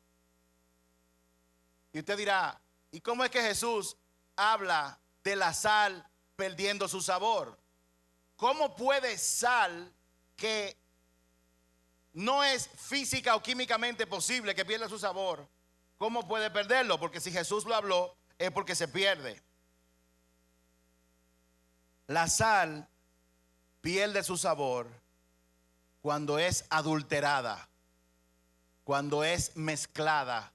Speaker 1: Y usted dirá, ¿y cómo es que Jesús habla de la sal perdiendo su sabor? ¿Cómo puede sal que no es física o químicamente posible que pierda su sabor? ¿Cómo puede perderlo? Porque si Jesús lo habló, es porque se pierde. La sal pierde su sabor cuando es adulterada, cuando es mezclada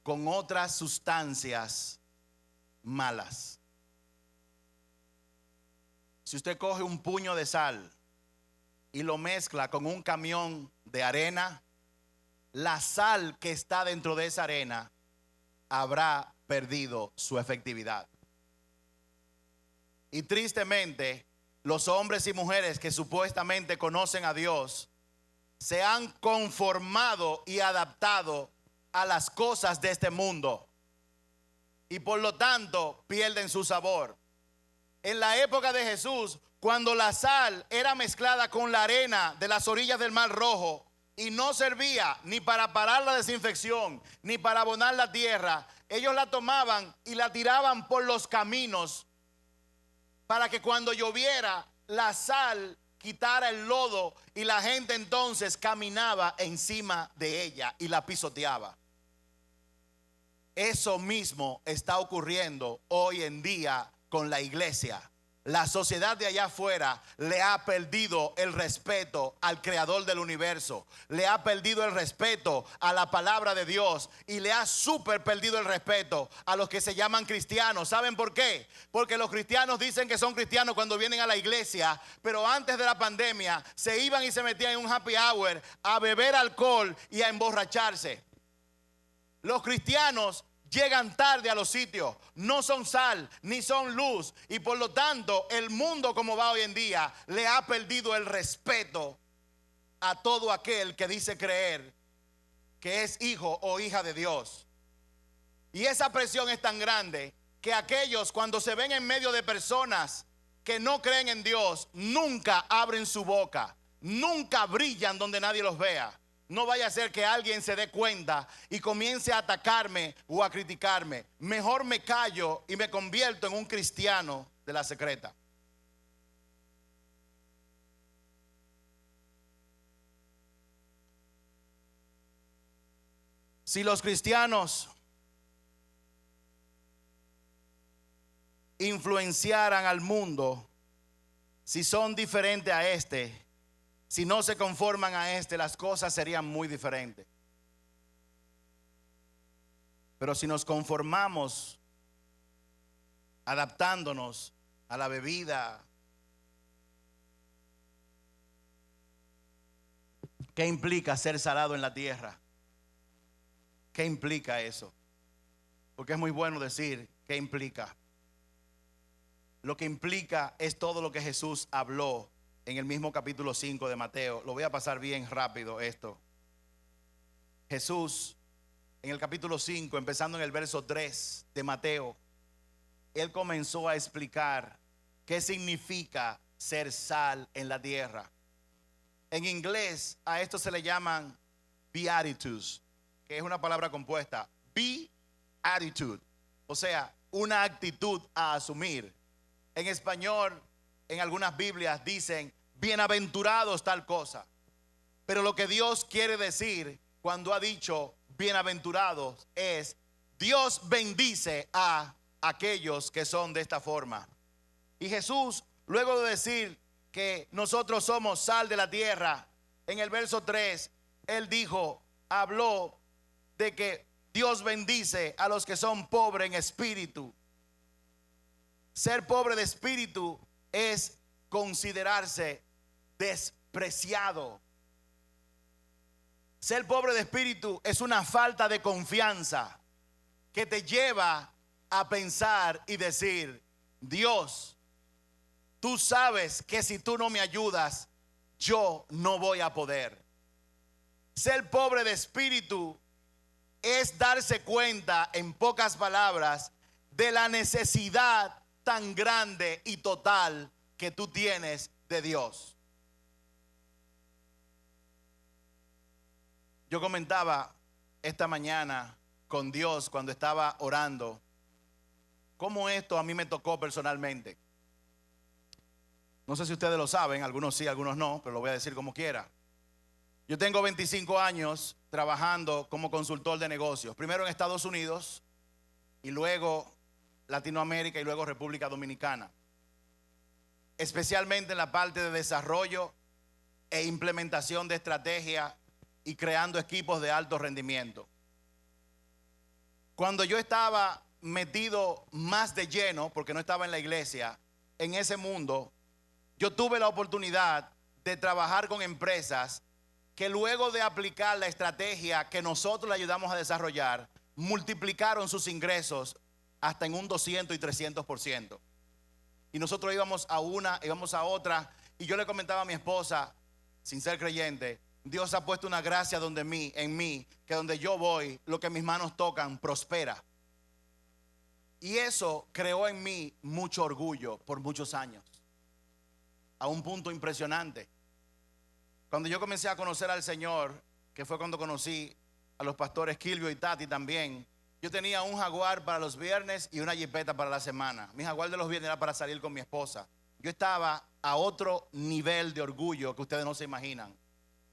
Speaker 1: con otras sustancias malas. Si usted coge un puño de sal y lo mezcla con un camión de arena, la sal que está dentro de esa arena habrá perdido su efectividad. Y tristemente, los hombres y mujeres que supuestamente conocen a Dios se han conformado y adaptado a las cosas de este mundo y por lo tanto pierden su sabor. En la época de Jesús, cuando la sal era mezclada con la arena de las orillas del Mar Rojo y no servía ni para parar la desinfección ni para abonar la tierra, ellos la tomaban y la tiraban por los caminos para que cuando lloviera la sal quitara el lodo y la gente entonces caminaba encima de ella y la pisoteaba. Eso mismo está ocurriendo hoy en día con la iglesia. La sociedad de allá afuera le ha perdido el respeto al creador del universo, le ha perdido el respeto a la palabra de Dios y le ha súper perdido el respeto a los que se llaman cristianos. ¿Saben por qué? Porque los cristianos dicen que son cristianos cuando vienen a la iglesia, pero antes de la pandemia se iban y se metían en un happy hour a beber alcohol y a emborracharse. Los cristianos llegan tarde a los sitios, no son sal ni son luz y por lo tanto el mundo como va hoy en día le ha perdido el respeto a todo aquel que dice creer que es hijo o hija de Dios. Y esa presión es tan grande que aquellos cuando se ven en medio de personas que no creen en Dios nunca abren su boca, nunca brillan donde nadie los vea. No vaya a ser que alguien se dé cuenta y comience a atacarme o a criticarme. Mejor me callo y me convierto en un cristiano de la secreta. Si los cristianos influenciaran al mundo, si son diferentes a este, si no se conforman a este, las cosas serían muy diferentes. Pero si nos conformamos, adaptándonos a la bebida, ¿qué implica ser salado en la tierra? ¿Qué implica eso? Porque es muy bueno decir qué implica. Lo que implica es todo lo que Jesús habló en el mismo capítulo 5 de Mateo. Lo voy a pasar bien rápido esto. Jesús, en el capítulo 5, empezando en el verso 3 de Mateo, Él comenzó a explicar qué significa ser sal en la tierra. En inglés a esto se le llaman beatitudes, que es una palabra compuesta. Beatitude, o sea, una actitud a asumir. En español, en algunas Biblias dicen bienaventurados tal cosa. Pero lo que Dios quiere decir cuando ha dicho bienaventurados es Dios bendice a aquellos que son de esta forma. Y Jesús, luego de decir que nosotros somos sal de la tierra, en el verso 3, Él habló de que Dios bendice a los que son pobres en espíritu. Ser pobre de espíritu es considerarse despreciado. Ser pobre de espíritu es una falta de confianza que te lleva a pensar y decir: Dios, tú sabes que si tú no me ayudas, yo no voy a poder. Ser pobre de espíritu es darse cuenta, en pocas palabras, de la necesidad tan grande y total que tú tienes de Dios. Yo comentaba esta mañana con Dios cuando estaba orando cómo esto a mí me tocó personalmente. No sé si ustedes lo saben, algunos sí, algunos no, pero lo voy a decir como quiera. Yo tengo 25 años trabajando como consultor de negocios, primero en Estados Unidos y luego Latinoamérica y luego República Dominicana, especialmente en la parte de desarrollo e implementación de estrategia y creando equipos de alto rendimiento. Cuando yo estaba metido más de lleno, porque no estaba en la iglesia, en ese mundo, yo tuve la oportunidad de trabajar con empresas que luego de aplicar la estrategia que nosotros le ayudamos a desarrollar, multiplicaron sus ingresos hasta en un 200 y 300%. Y nosotros íbamos a una, íbamos a otra, y yo le comentaba a mi esposa, sin ser creyente: Dios ha puesto una gracia en mí, que donde yo voy, lo que mis manos tocan prospera. Y eso creó en mí mucho orgullo por muchos años, a un punto impresionante. Cuando yo comencé a conocer al Señor, que fue cuando conocí a los pastores Kilvio y Tati también, yo tenía un Jaguar para los viernes y una jipeta para la semana. Mi Jaguar de los viernes era para salir con mi esposa. Yo estaba a otro nivel de orgullo que ustedes no se imaginan.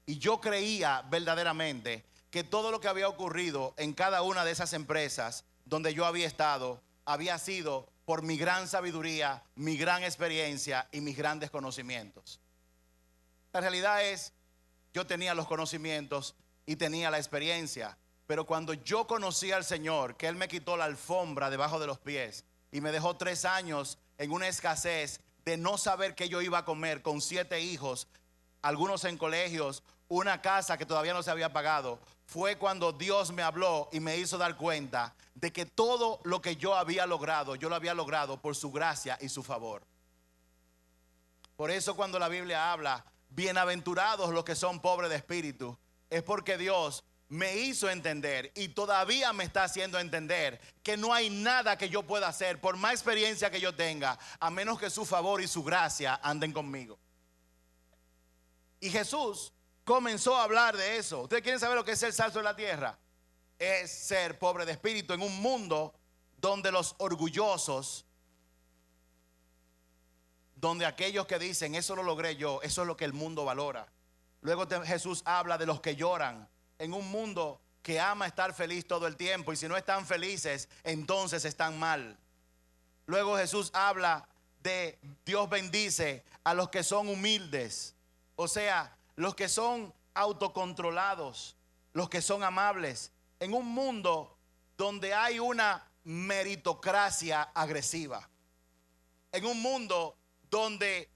Speaker 1: Y yo creía verdaderamente que todo lo que había ocurrido en cada una de esas empresas donde yo había estado había sido por mi gran sabiduría, mi gran experiencia y mis grandes conocimientos. La realidad es, yo tenía los conocimientos y tenía la experiencia, pero cuando yo conocí al Señor, que Él me quitó la alfombra debajo de los pies y me dejó 3 años en una escasez de no saber qué yo iba a comer, con 7 hijos, algunos en colegios, una casa que todavía no se había pagado, fue cuando Dios me habló y me hizo dar cuenta de que todo lo que yo había logrado, yo lo había logrado por su gracia y su favor. Por eso cuando la Biblia habla, bienaventurados los que son pobres de espíritu, es porque Dios me hizo entender y todavía me está haciendo entender que no hay nada que yo pueda hacer, por más experiencia que yo tenga, a menos que su favor y su gracia anden conmigo. Y Jesús comenzó a hablar de eso. ¿Ustedes quieren saber lo que es ser sal en la tierra? Es ser pobre de espíritu en un mundo donde los orgullosos, donde aquellos que dicen eso lo logré yo, eso es lo que el mundo valora. Luego Jesús habla de los que lloran en un mundo que ama estar feliz todo el tiempo, y si no están felices, entonces están mal. Luego Jesús habla de Dios bendice a los que son humildes, o sea, los que son autocontrolados, los que son amables, en un mundo donde hay una meritocracia agresiva, en un mundo donde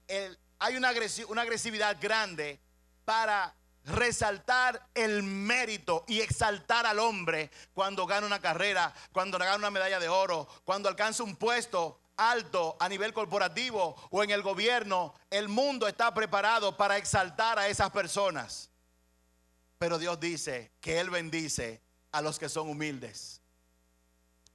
Speaker 1: hay una agresividad grande para resaltar el mérito y exaltar al hombre cuando gana una carrera, cuando gana una medalla de oro, cuando alcanza un puesto alto a nivel corporativo o en el gobierno. El mundo está preparado para exaltar a esas personas, pero Dios dice que Él bendice a los que son humildes.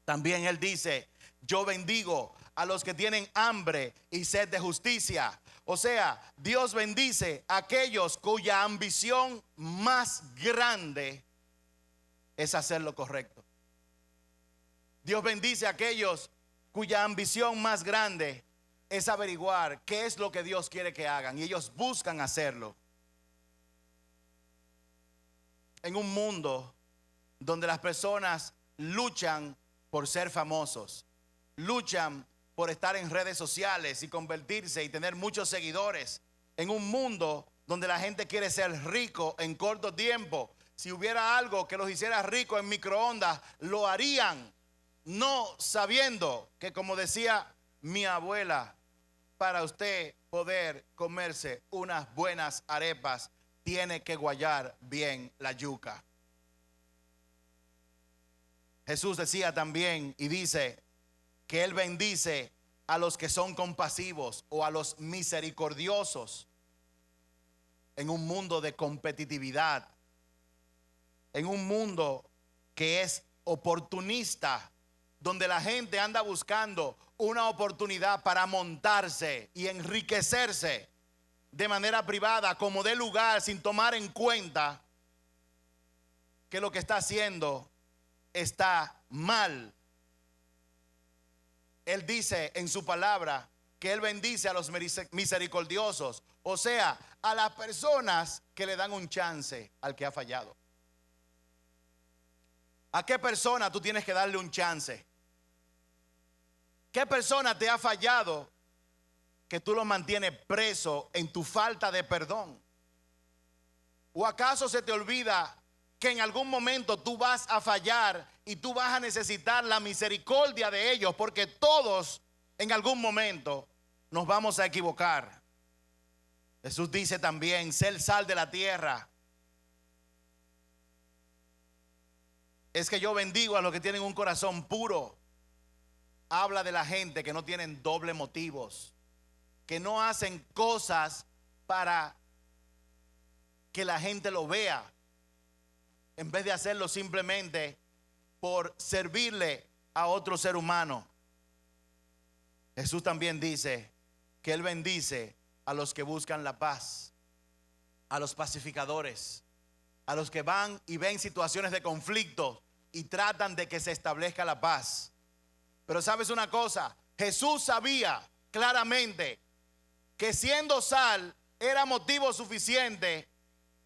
Speaker 1: También Él dice: yo bendigo a los que tienen hambre y sed de justicia. O sea, Dios bendice a aquellos cuya ambición más grande es hacer lo correcto. Dios bendice a aquellos cuya ambición más grande es averiguar qué es lo que Dios quiere que hagan, y ellos buscan hacerlo. En un mundo donde las personas luchan por ser famosos, luchan por estar en redes sociales y convertirse y tener muchos seguidores, en un mundo donde la gente quiere ser rico en corto tiempo. Si hubiera algo que los hiciera ricos en microondas, lo harían, no sabiendo que, como decía mi abuela, para usted poder comerse unas buenas arepas, tiene que guayar bien la yuca. Jesús decía también y dice que Él bendice a los que son compasivos o a los misericordiosos. En un mundo de competitividad, en un mundo que es oportunista, donde la gente anda buscando una oportunidad para montarse y enriquecerse de manera privada, como dé lugar, sin tomar en cuenta que lo que está haciendo está mal. Él dice en su palabra que Él bendice a los misericordiosos, o sea, a las personas que le dan un chance al que ha fallado. ¿A qué persona tú tienes que darle un chance? ¿Qué persona te ha fallado que tú lo mantienes preso en tu falta de perdón? ¿O acaso se te olvida que en algún momento tú vas a fallar y tú vas a necesitar la misericordia de ellos? Porque todos en algún momento nos vamos a equivocar. Jesús dice también: ser sal de la tierra. Es que yo bendigo a los que tienen un corazón puro. Habla de la gente que no tienen doble motivos, que no hacen cosas para que la gente lo vea, en vez de hacerlo simplemente por servirle a otro ser humano. Jesús también dice que Él bendice a los que buscan la paz, a los pacificadores, a los que van y ven situaciones de conflicto y tratan de que se establezca la paz. Pero sabes una cosa, Jesús sabía claramente que siendo sal era motivo suficiente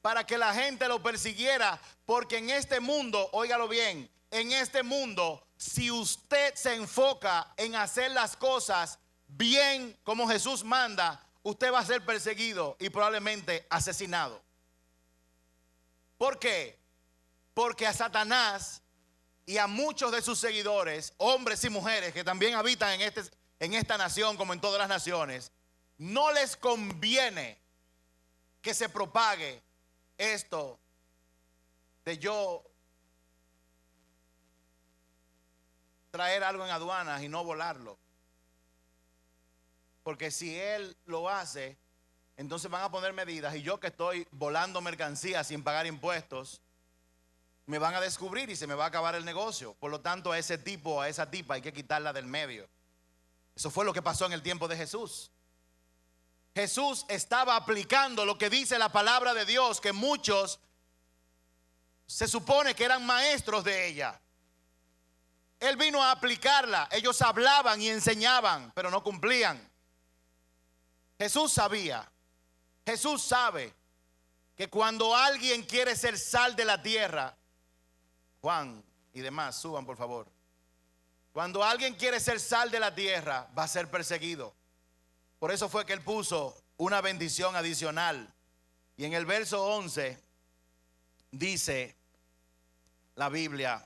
Speaker 1: para que la gente lo persiguiera, porque en este mundo, óigalo bien, en este mundo, si usted se enfoca en hacer las cosas bien como Jesús manda, usted va a ser perseguido y probablemente asesinado. ¿Por qué? Porque a Satanás y a muchos de sus seguidores, hombres y mujeres que también habitan en esta nación como en todas las naciones, no les conviene que se propague esto de yo traer algo en aduanas y no volarlo. Porque si él lo hace, entonces van a poner medidas, y yo que estoy volando mercancías sin pagar impuestos, me van a descubrir y se me va a acabar el negocio. Por lo tanto, a ese tipo, a esa tipa hay que quitarla del medio. Eso fue lo que pasó en el tiempo de Jesús. Jesús estaba aplicando lo que dice la palabra de Dios, que muchos se supone que eran maestros de ella. Él vino a aplicarla. Ellos hablaban y enseñaban, pero no cumplían. Jesús sabía, Jesús sabe que cuando alguien quiere ser sal de la tierra, Juan y demás, suban por favor. Cuando alguien quiere ser sal de la tierra, va a ser perseguido. Por eso fue que él puso una bendición adicional. Y en el verso 11 dice la Biblia: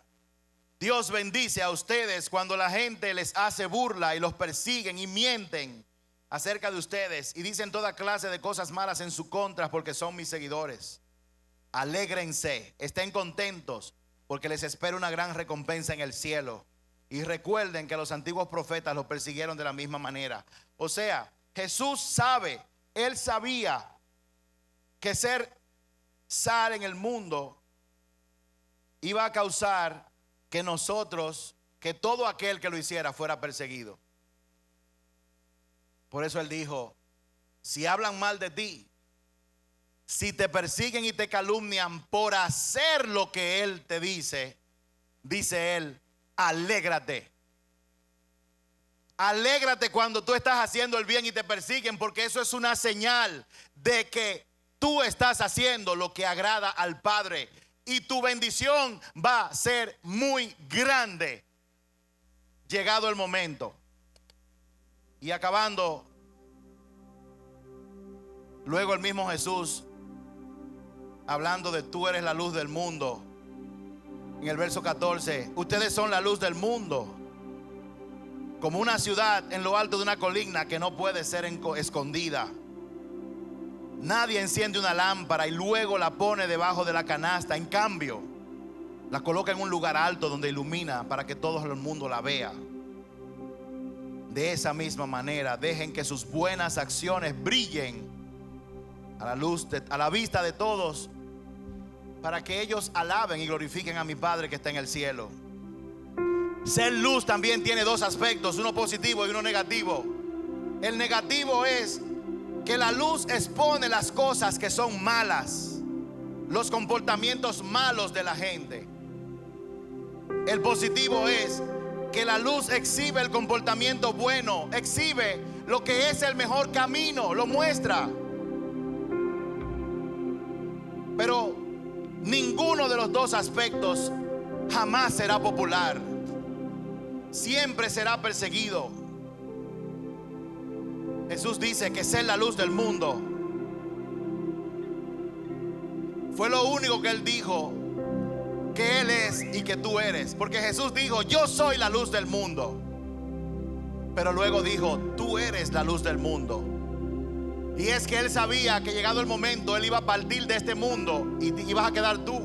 Speaker 1: Dios bendice a ustedes cuando la gente les hace burla y los persiguen y mienten acerca de ustedes y dicen toda clase de cosas malas en su contra porque son mis seguidores. Alégrense, estén contentos, porque les espera una gran recompensa en el cielo. Y recuerden que los antiguos profetas los persiguieron de la misma manera. O sea, Jesús sabe, él sabía que ser sal en el mundo iba a causar que nosotros, que todo aquel que lo hiciera fuera perseguido. Por eso él dijo: si hablan mal de ti, si te persiguen y te calumnian por hacer lo que él te dice, dice él, alégrate. Alégrate cuando tú estás haciendo el bien y te persiguen, porque eso es una señal de que tú estás haciendo lo que agrada al Padre. Y tu bendición va a ser muy grande llegado el momento. Y acabando, luego el mismo Jesús, hablando de tú eres la luz del mundo, en el verso 14, ustedes son la luz del mundo, como una ciudad en lo alto de una colina que no puede ser escondida. Nadie enciende una lámpara y luego la pone debajo de la canasta. En cambio, la coloca en un lugar alto donde ilumina para que todo el mundo la vea. De esa misma manera, dejen que sus buenas acciones brillen a la vista de todos, para que ellos alaben y glorifiquen a mi Padre que está en el cielo. Ser luz también tiene dos aspectos, uno positivo y uno negativo. El negativo es que la luz expone las cosas que son malas, los comportamientos malos de la gente. El positivo es que la luz exhibe el comportamiento bueno, exhibe lo que es el mejor camino, lo muestra. Pero ninguno de los dos aspectos jamás será popular. Siempre será perseguido. Jesús dice que ser la luz del mundo fue lo único que él dijo que él es y que tú eres. Porque Jesús dijo: yo soy la luz del mundo. Pero luego dijo: tú eres la luz del mundo. Y es que él sabía que llegado el momento él iba a partir de este mundo y ibas a quedar tú,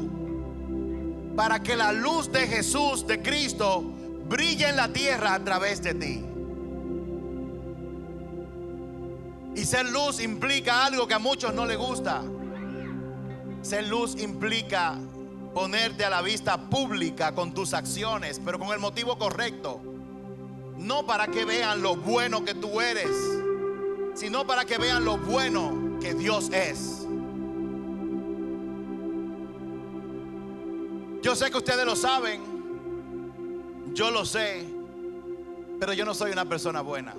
Speaker 1: para que la luz de Jesús, de Cristo, brille en la tierra a través de ti. Y ser luz implica algo que a muchos no les gusta. Ser luz implica ponerte a la vista pública con tus acciones, pero con el motivo correcto. No para que vean lo bueno que tú eres, sino para que vean lo bueno que Dios es. Yo sé que ustedes lo saben, yo lo sé, pero yo no soy una persona buena.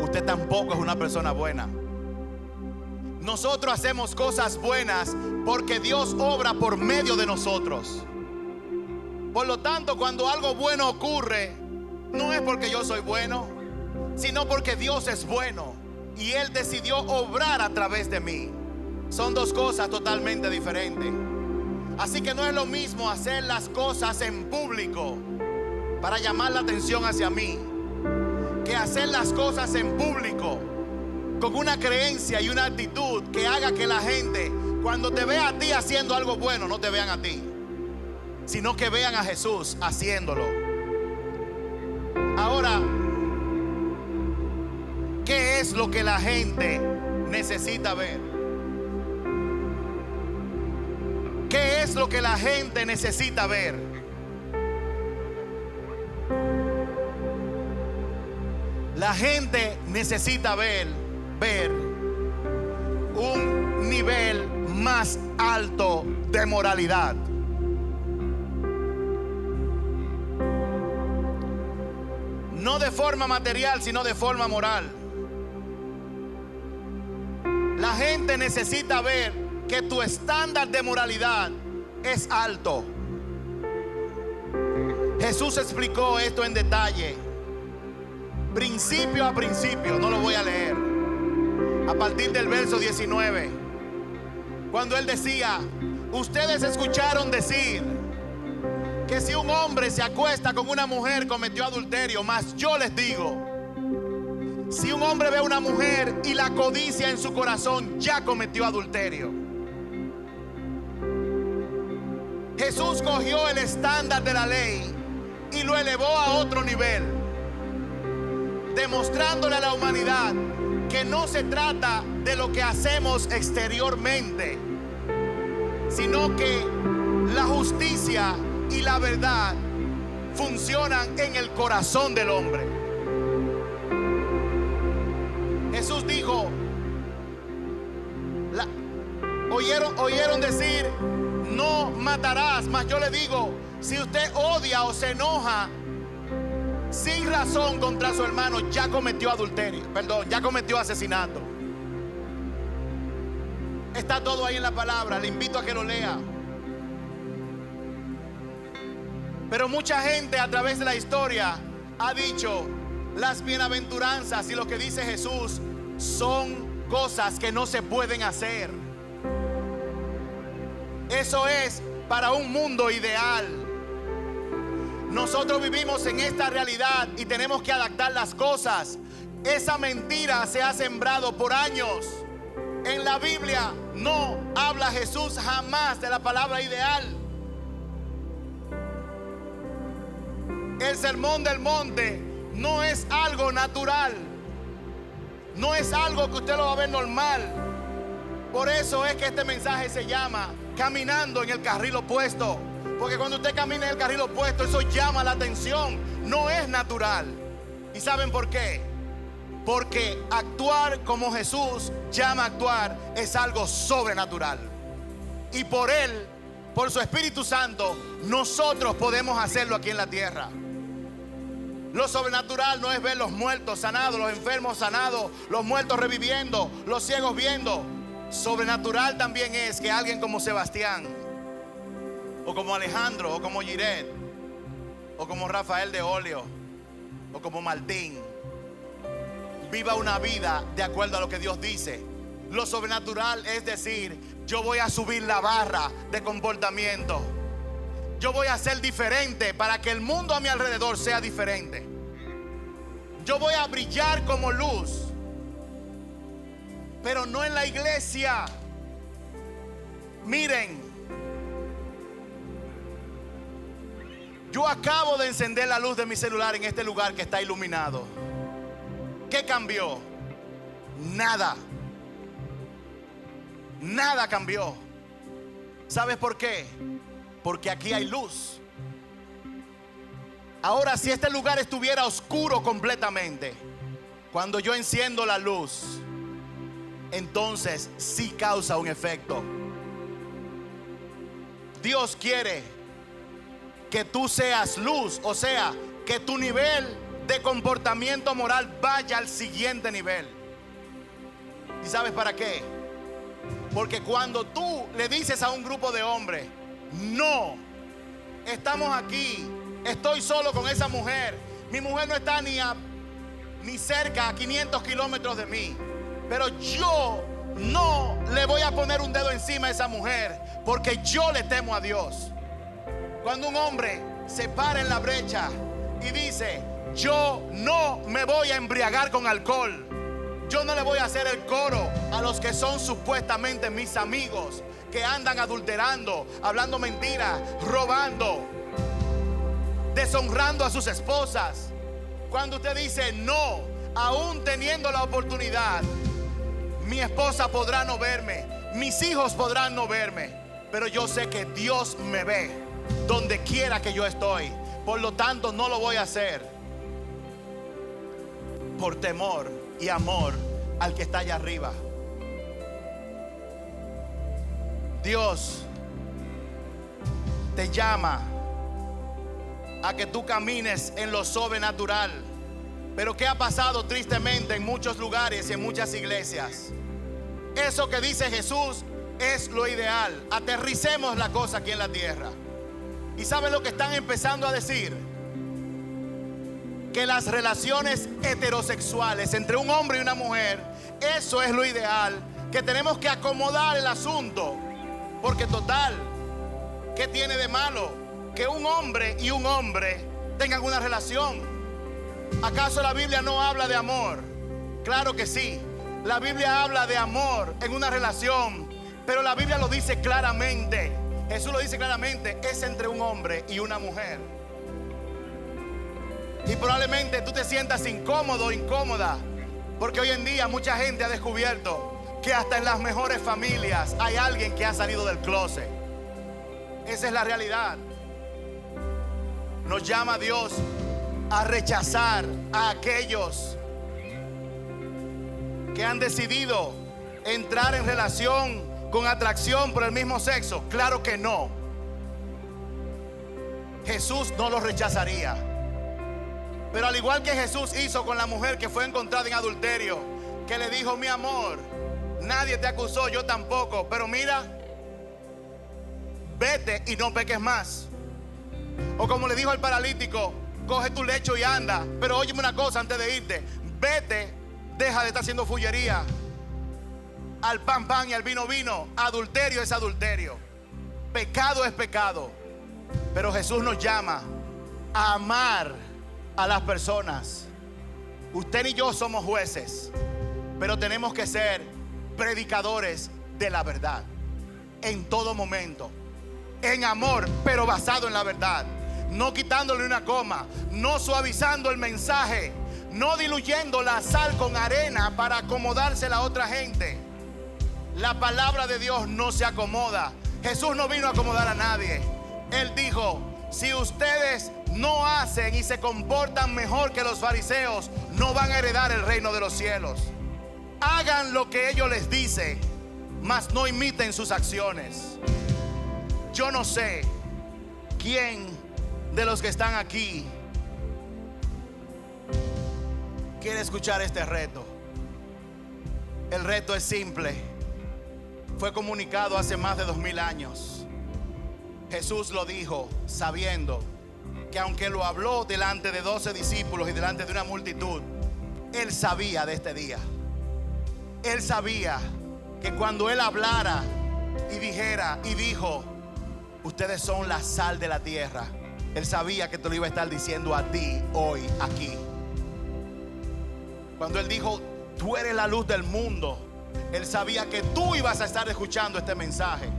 Speaker 1: Usted tampoco es una persona buena. Nosotros hacemos cosas buenas porque Dios obra por medio de nosotros. Por lo tanto, cuando algo bueno ocurre, no es porque yo soy bueno, sino porque Dios es bueno y Él decidió obrar a través de mí. Son dos cosas totalmente diferentes. Así que no es lo mismo hacer las cosas en público para llamar la atención hacia mí, que hacer las cosas en público con una creencia y una actitud que haga que la gente, cuando te vea a ti haciendo algo bueno, no te vean a ti, sino que vean a Jesús haciéndolo. Ahora, ¿qué es lo que la gente necesita ver? ¿Qué es lo que la gente necesita ver? La gente necesita ver un nivel más alto de moralidad. No de forma material, sino de forma moral. La gente necesita ver que tu estándar de moralidad es alto. Jesús explicó esto en detalle, principio a principio. No lo voy a leer. A partir del verso 19, cuando él decía: ustedes escucharon decir que si un hombre se acuesta con una mujer cometió adulterio, mas yo les digo, si un hombre ve a una mujer y la codicia en su corazón, ya cometió adulterio. Jesús cogió el estándar de la ley y lo elevó a otro nivel, demostrándole a la humanidad que no se trata de lo que hacemos exteriormente, sino que la justicia y la verdad funcionan en el corazón del hombre. Jesús dijo, oyeron decir, no matarás, mas yo le digo, si usted odia o se enoja sin razón contra su hermano, ya cometió adulterio, ya cometió asesinato. Está todo ahí en la palabra, le invito a que lo lea. Pero mucha gente a través de la historia ha dicho, las bienaventuranzas y lo que dice Jesús son cosas que no se pueden hacer. Eso es para un mundo ideal. Nosotros vivimos en esta realidad y tenemos que adaptar las cosas. Esa mentira se ha sembrado por años. En la Biblia no habla Jesús jamás de la palabra ideal. El sermón del monte no es algo natural. No es algo que usted lo va a ver normal. Por eso es que este mensaje se llama caminando en el carril opuesto. Porque cuando usted camina en el carril opuesto, eso llama la atención. No es natural. ¿Y saben por qué? Porque actuar como Jesús llama a actuar es algo sobrenatural. Y por Él, por su Espíritu Santo, nosotros podemos hacerlo aquí en la tierra. Lo sobrenatural no es ver los muertos sanados, los enfermos sanados, los muertos reviviendo, los ciegos viendo. Sobrenatural también es que alguien como Sebastián, o como Alejandro, o como Giret, o como Rafael de Olio, o como Martín, viva una vida de acuerdo a lo que Dios dice. Lo sobrenatural es decir, yo voy a subir la barra de comportamiento. Yo voy a ser diferente para que el mundo a mi alrededor sea diferente. Yo voy a brillar como luz, pero no en la iglesia. Miren, yo acabo de encender la luz de mi celular en este lugar que está iluminado. ¿Qué cambió? Nada. Nada cambió. ¿Sabes por qué? Porque aquí hay luz. Ahora, si este lugar estuviera oscuro completamente, cuando yo enciendo la luz, entonces sí causa un efecto. Dios quiere que tú seas luz, o sea, que tu nivel de comportamiento moral vaya al siguiente nivel. ¿Y sabes para qué? Porque cuando tú le dices a un grupo de hombres, no, estamos aquí, estoy solo con esa mujer, mi mujer no está ni cerca a 500 kilómetros de mí, pero yo no le voy a poner un dedo encima a esa mujer porque yo le temo a Dios. Cuando un hombre se para en la brecha y dice, yo no me voy a embriagar con alcohol, yo no le voy a hacer el coro a los que son supuestamente mis amigos, que andan adulterando, hablando mentiras, robando, deshonrando a sus esposas. Cuando usted dice no, aún teniendo la oportunidad, mi esposa podrá no verme, mis hijos podrán no verme, pero yo sé que Dios me ve donde quiera que yo estoy. Por lo tanto, no lo voy a hacer por temor y amor al que está allá arriba. Dios te llama a que tú camines en lo sobrenatural. Pero ¿qué ha pasado tristemente en muchos lugares y en muchas iglesias? Eso que dice Jesús es lo ideal. Aterricemos la cosa aquí en la tierra. ¿Y saben lo que están empezando a decir? que las relaciones heterosexuales entre un hombre y una mujer, eso es lo ideal, que tenemos que acomodar el asunto. Porque total, ¿qué tiene de malo que un hombre y un hombre tengan una relación? ¿Acaso la Biblia no habla de amor? Claro que sí. La Biblia habla de amor en una relación, pero la Biblia lo dice claramente. Jesús lo dice claramente, es entre un hombre y una mujer. Y probablemente tú te sientas incómodo o incómoda, porque hoy en día mucha gente ha descubierto que hasta en las mejores familias hay alguien que ha salido del closet. Esa es la realidad. Nos llama Dios a rechazar a aquellos que han decidido entrar en relación con atracción por el mismo sexo. Claro que no. Jesús no los rechazaría. Pero al igual que Jesús hizo con la mujer que fue encontrada en adulterio, que le dijo: mi amor, nadie te acusó, yo tampoco, pero mira, vete y no peques más. O como le dijo al paralítico: coge tu lecho y anda. Pero óyeme una cosa antes de irte: vete, deja de estar haciendo fullería. Al pan pan y al vino vino. Adulterio es adulterio, pecado es pecado. Pero Jesús nos llama a amar a las personas. Usted y yo somos jueces, pero tenemos que ser predicadores de la verdad en todo momento, en amor, pero basado en la verdad, no quitándole una coma, no suavizando el mensaje, no diluyendo la sal con arena para acomodarse a la otra gente. La palabra de Dios no se acomoda. Jesús no vino a acomodar a nadie. Él dijo: si ustedes no hacen y se comportan mejor que los fariseos, no van a heredar el reino de los cielos. Hagan lo que ellos les dicen, mas no imiten sus acciones. Yo no sé quién de los que están aquí quiere escuchar este reto. El reto es simple. Fue comunicado hace más de 2000 años. Jesús lo dijo sabiendo que aunque lo habló delante de 12 discípulos y delante de una multitud, Él sabía de este día. Él sabía que cuando Él hablara y dijera y dijo: ustedes son la sal de la tierra, Él sabía que te lo iba a estar diciendo a ti hoy aquí. Cuando Él dijo: tú eres la luz del mundo, Él sabía que tú ibas a estar escuchando este mensaje.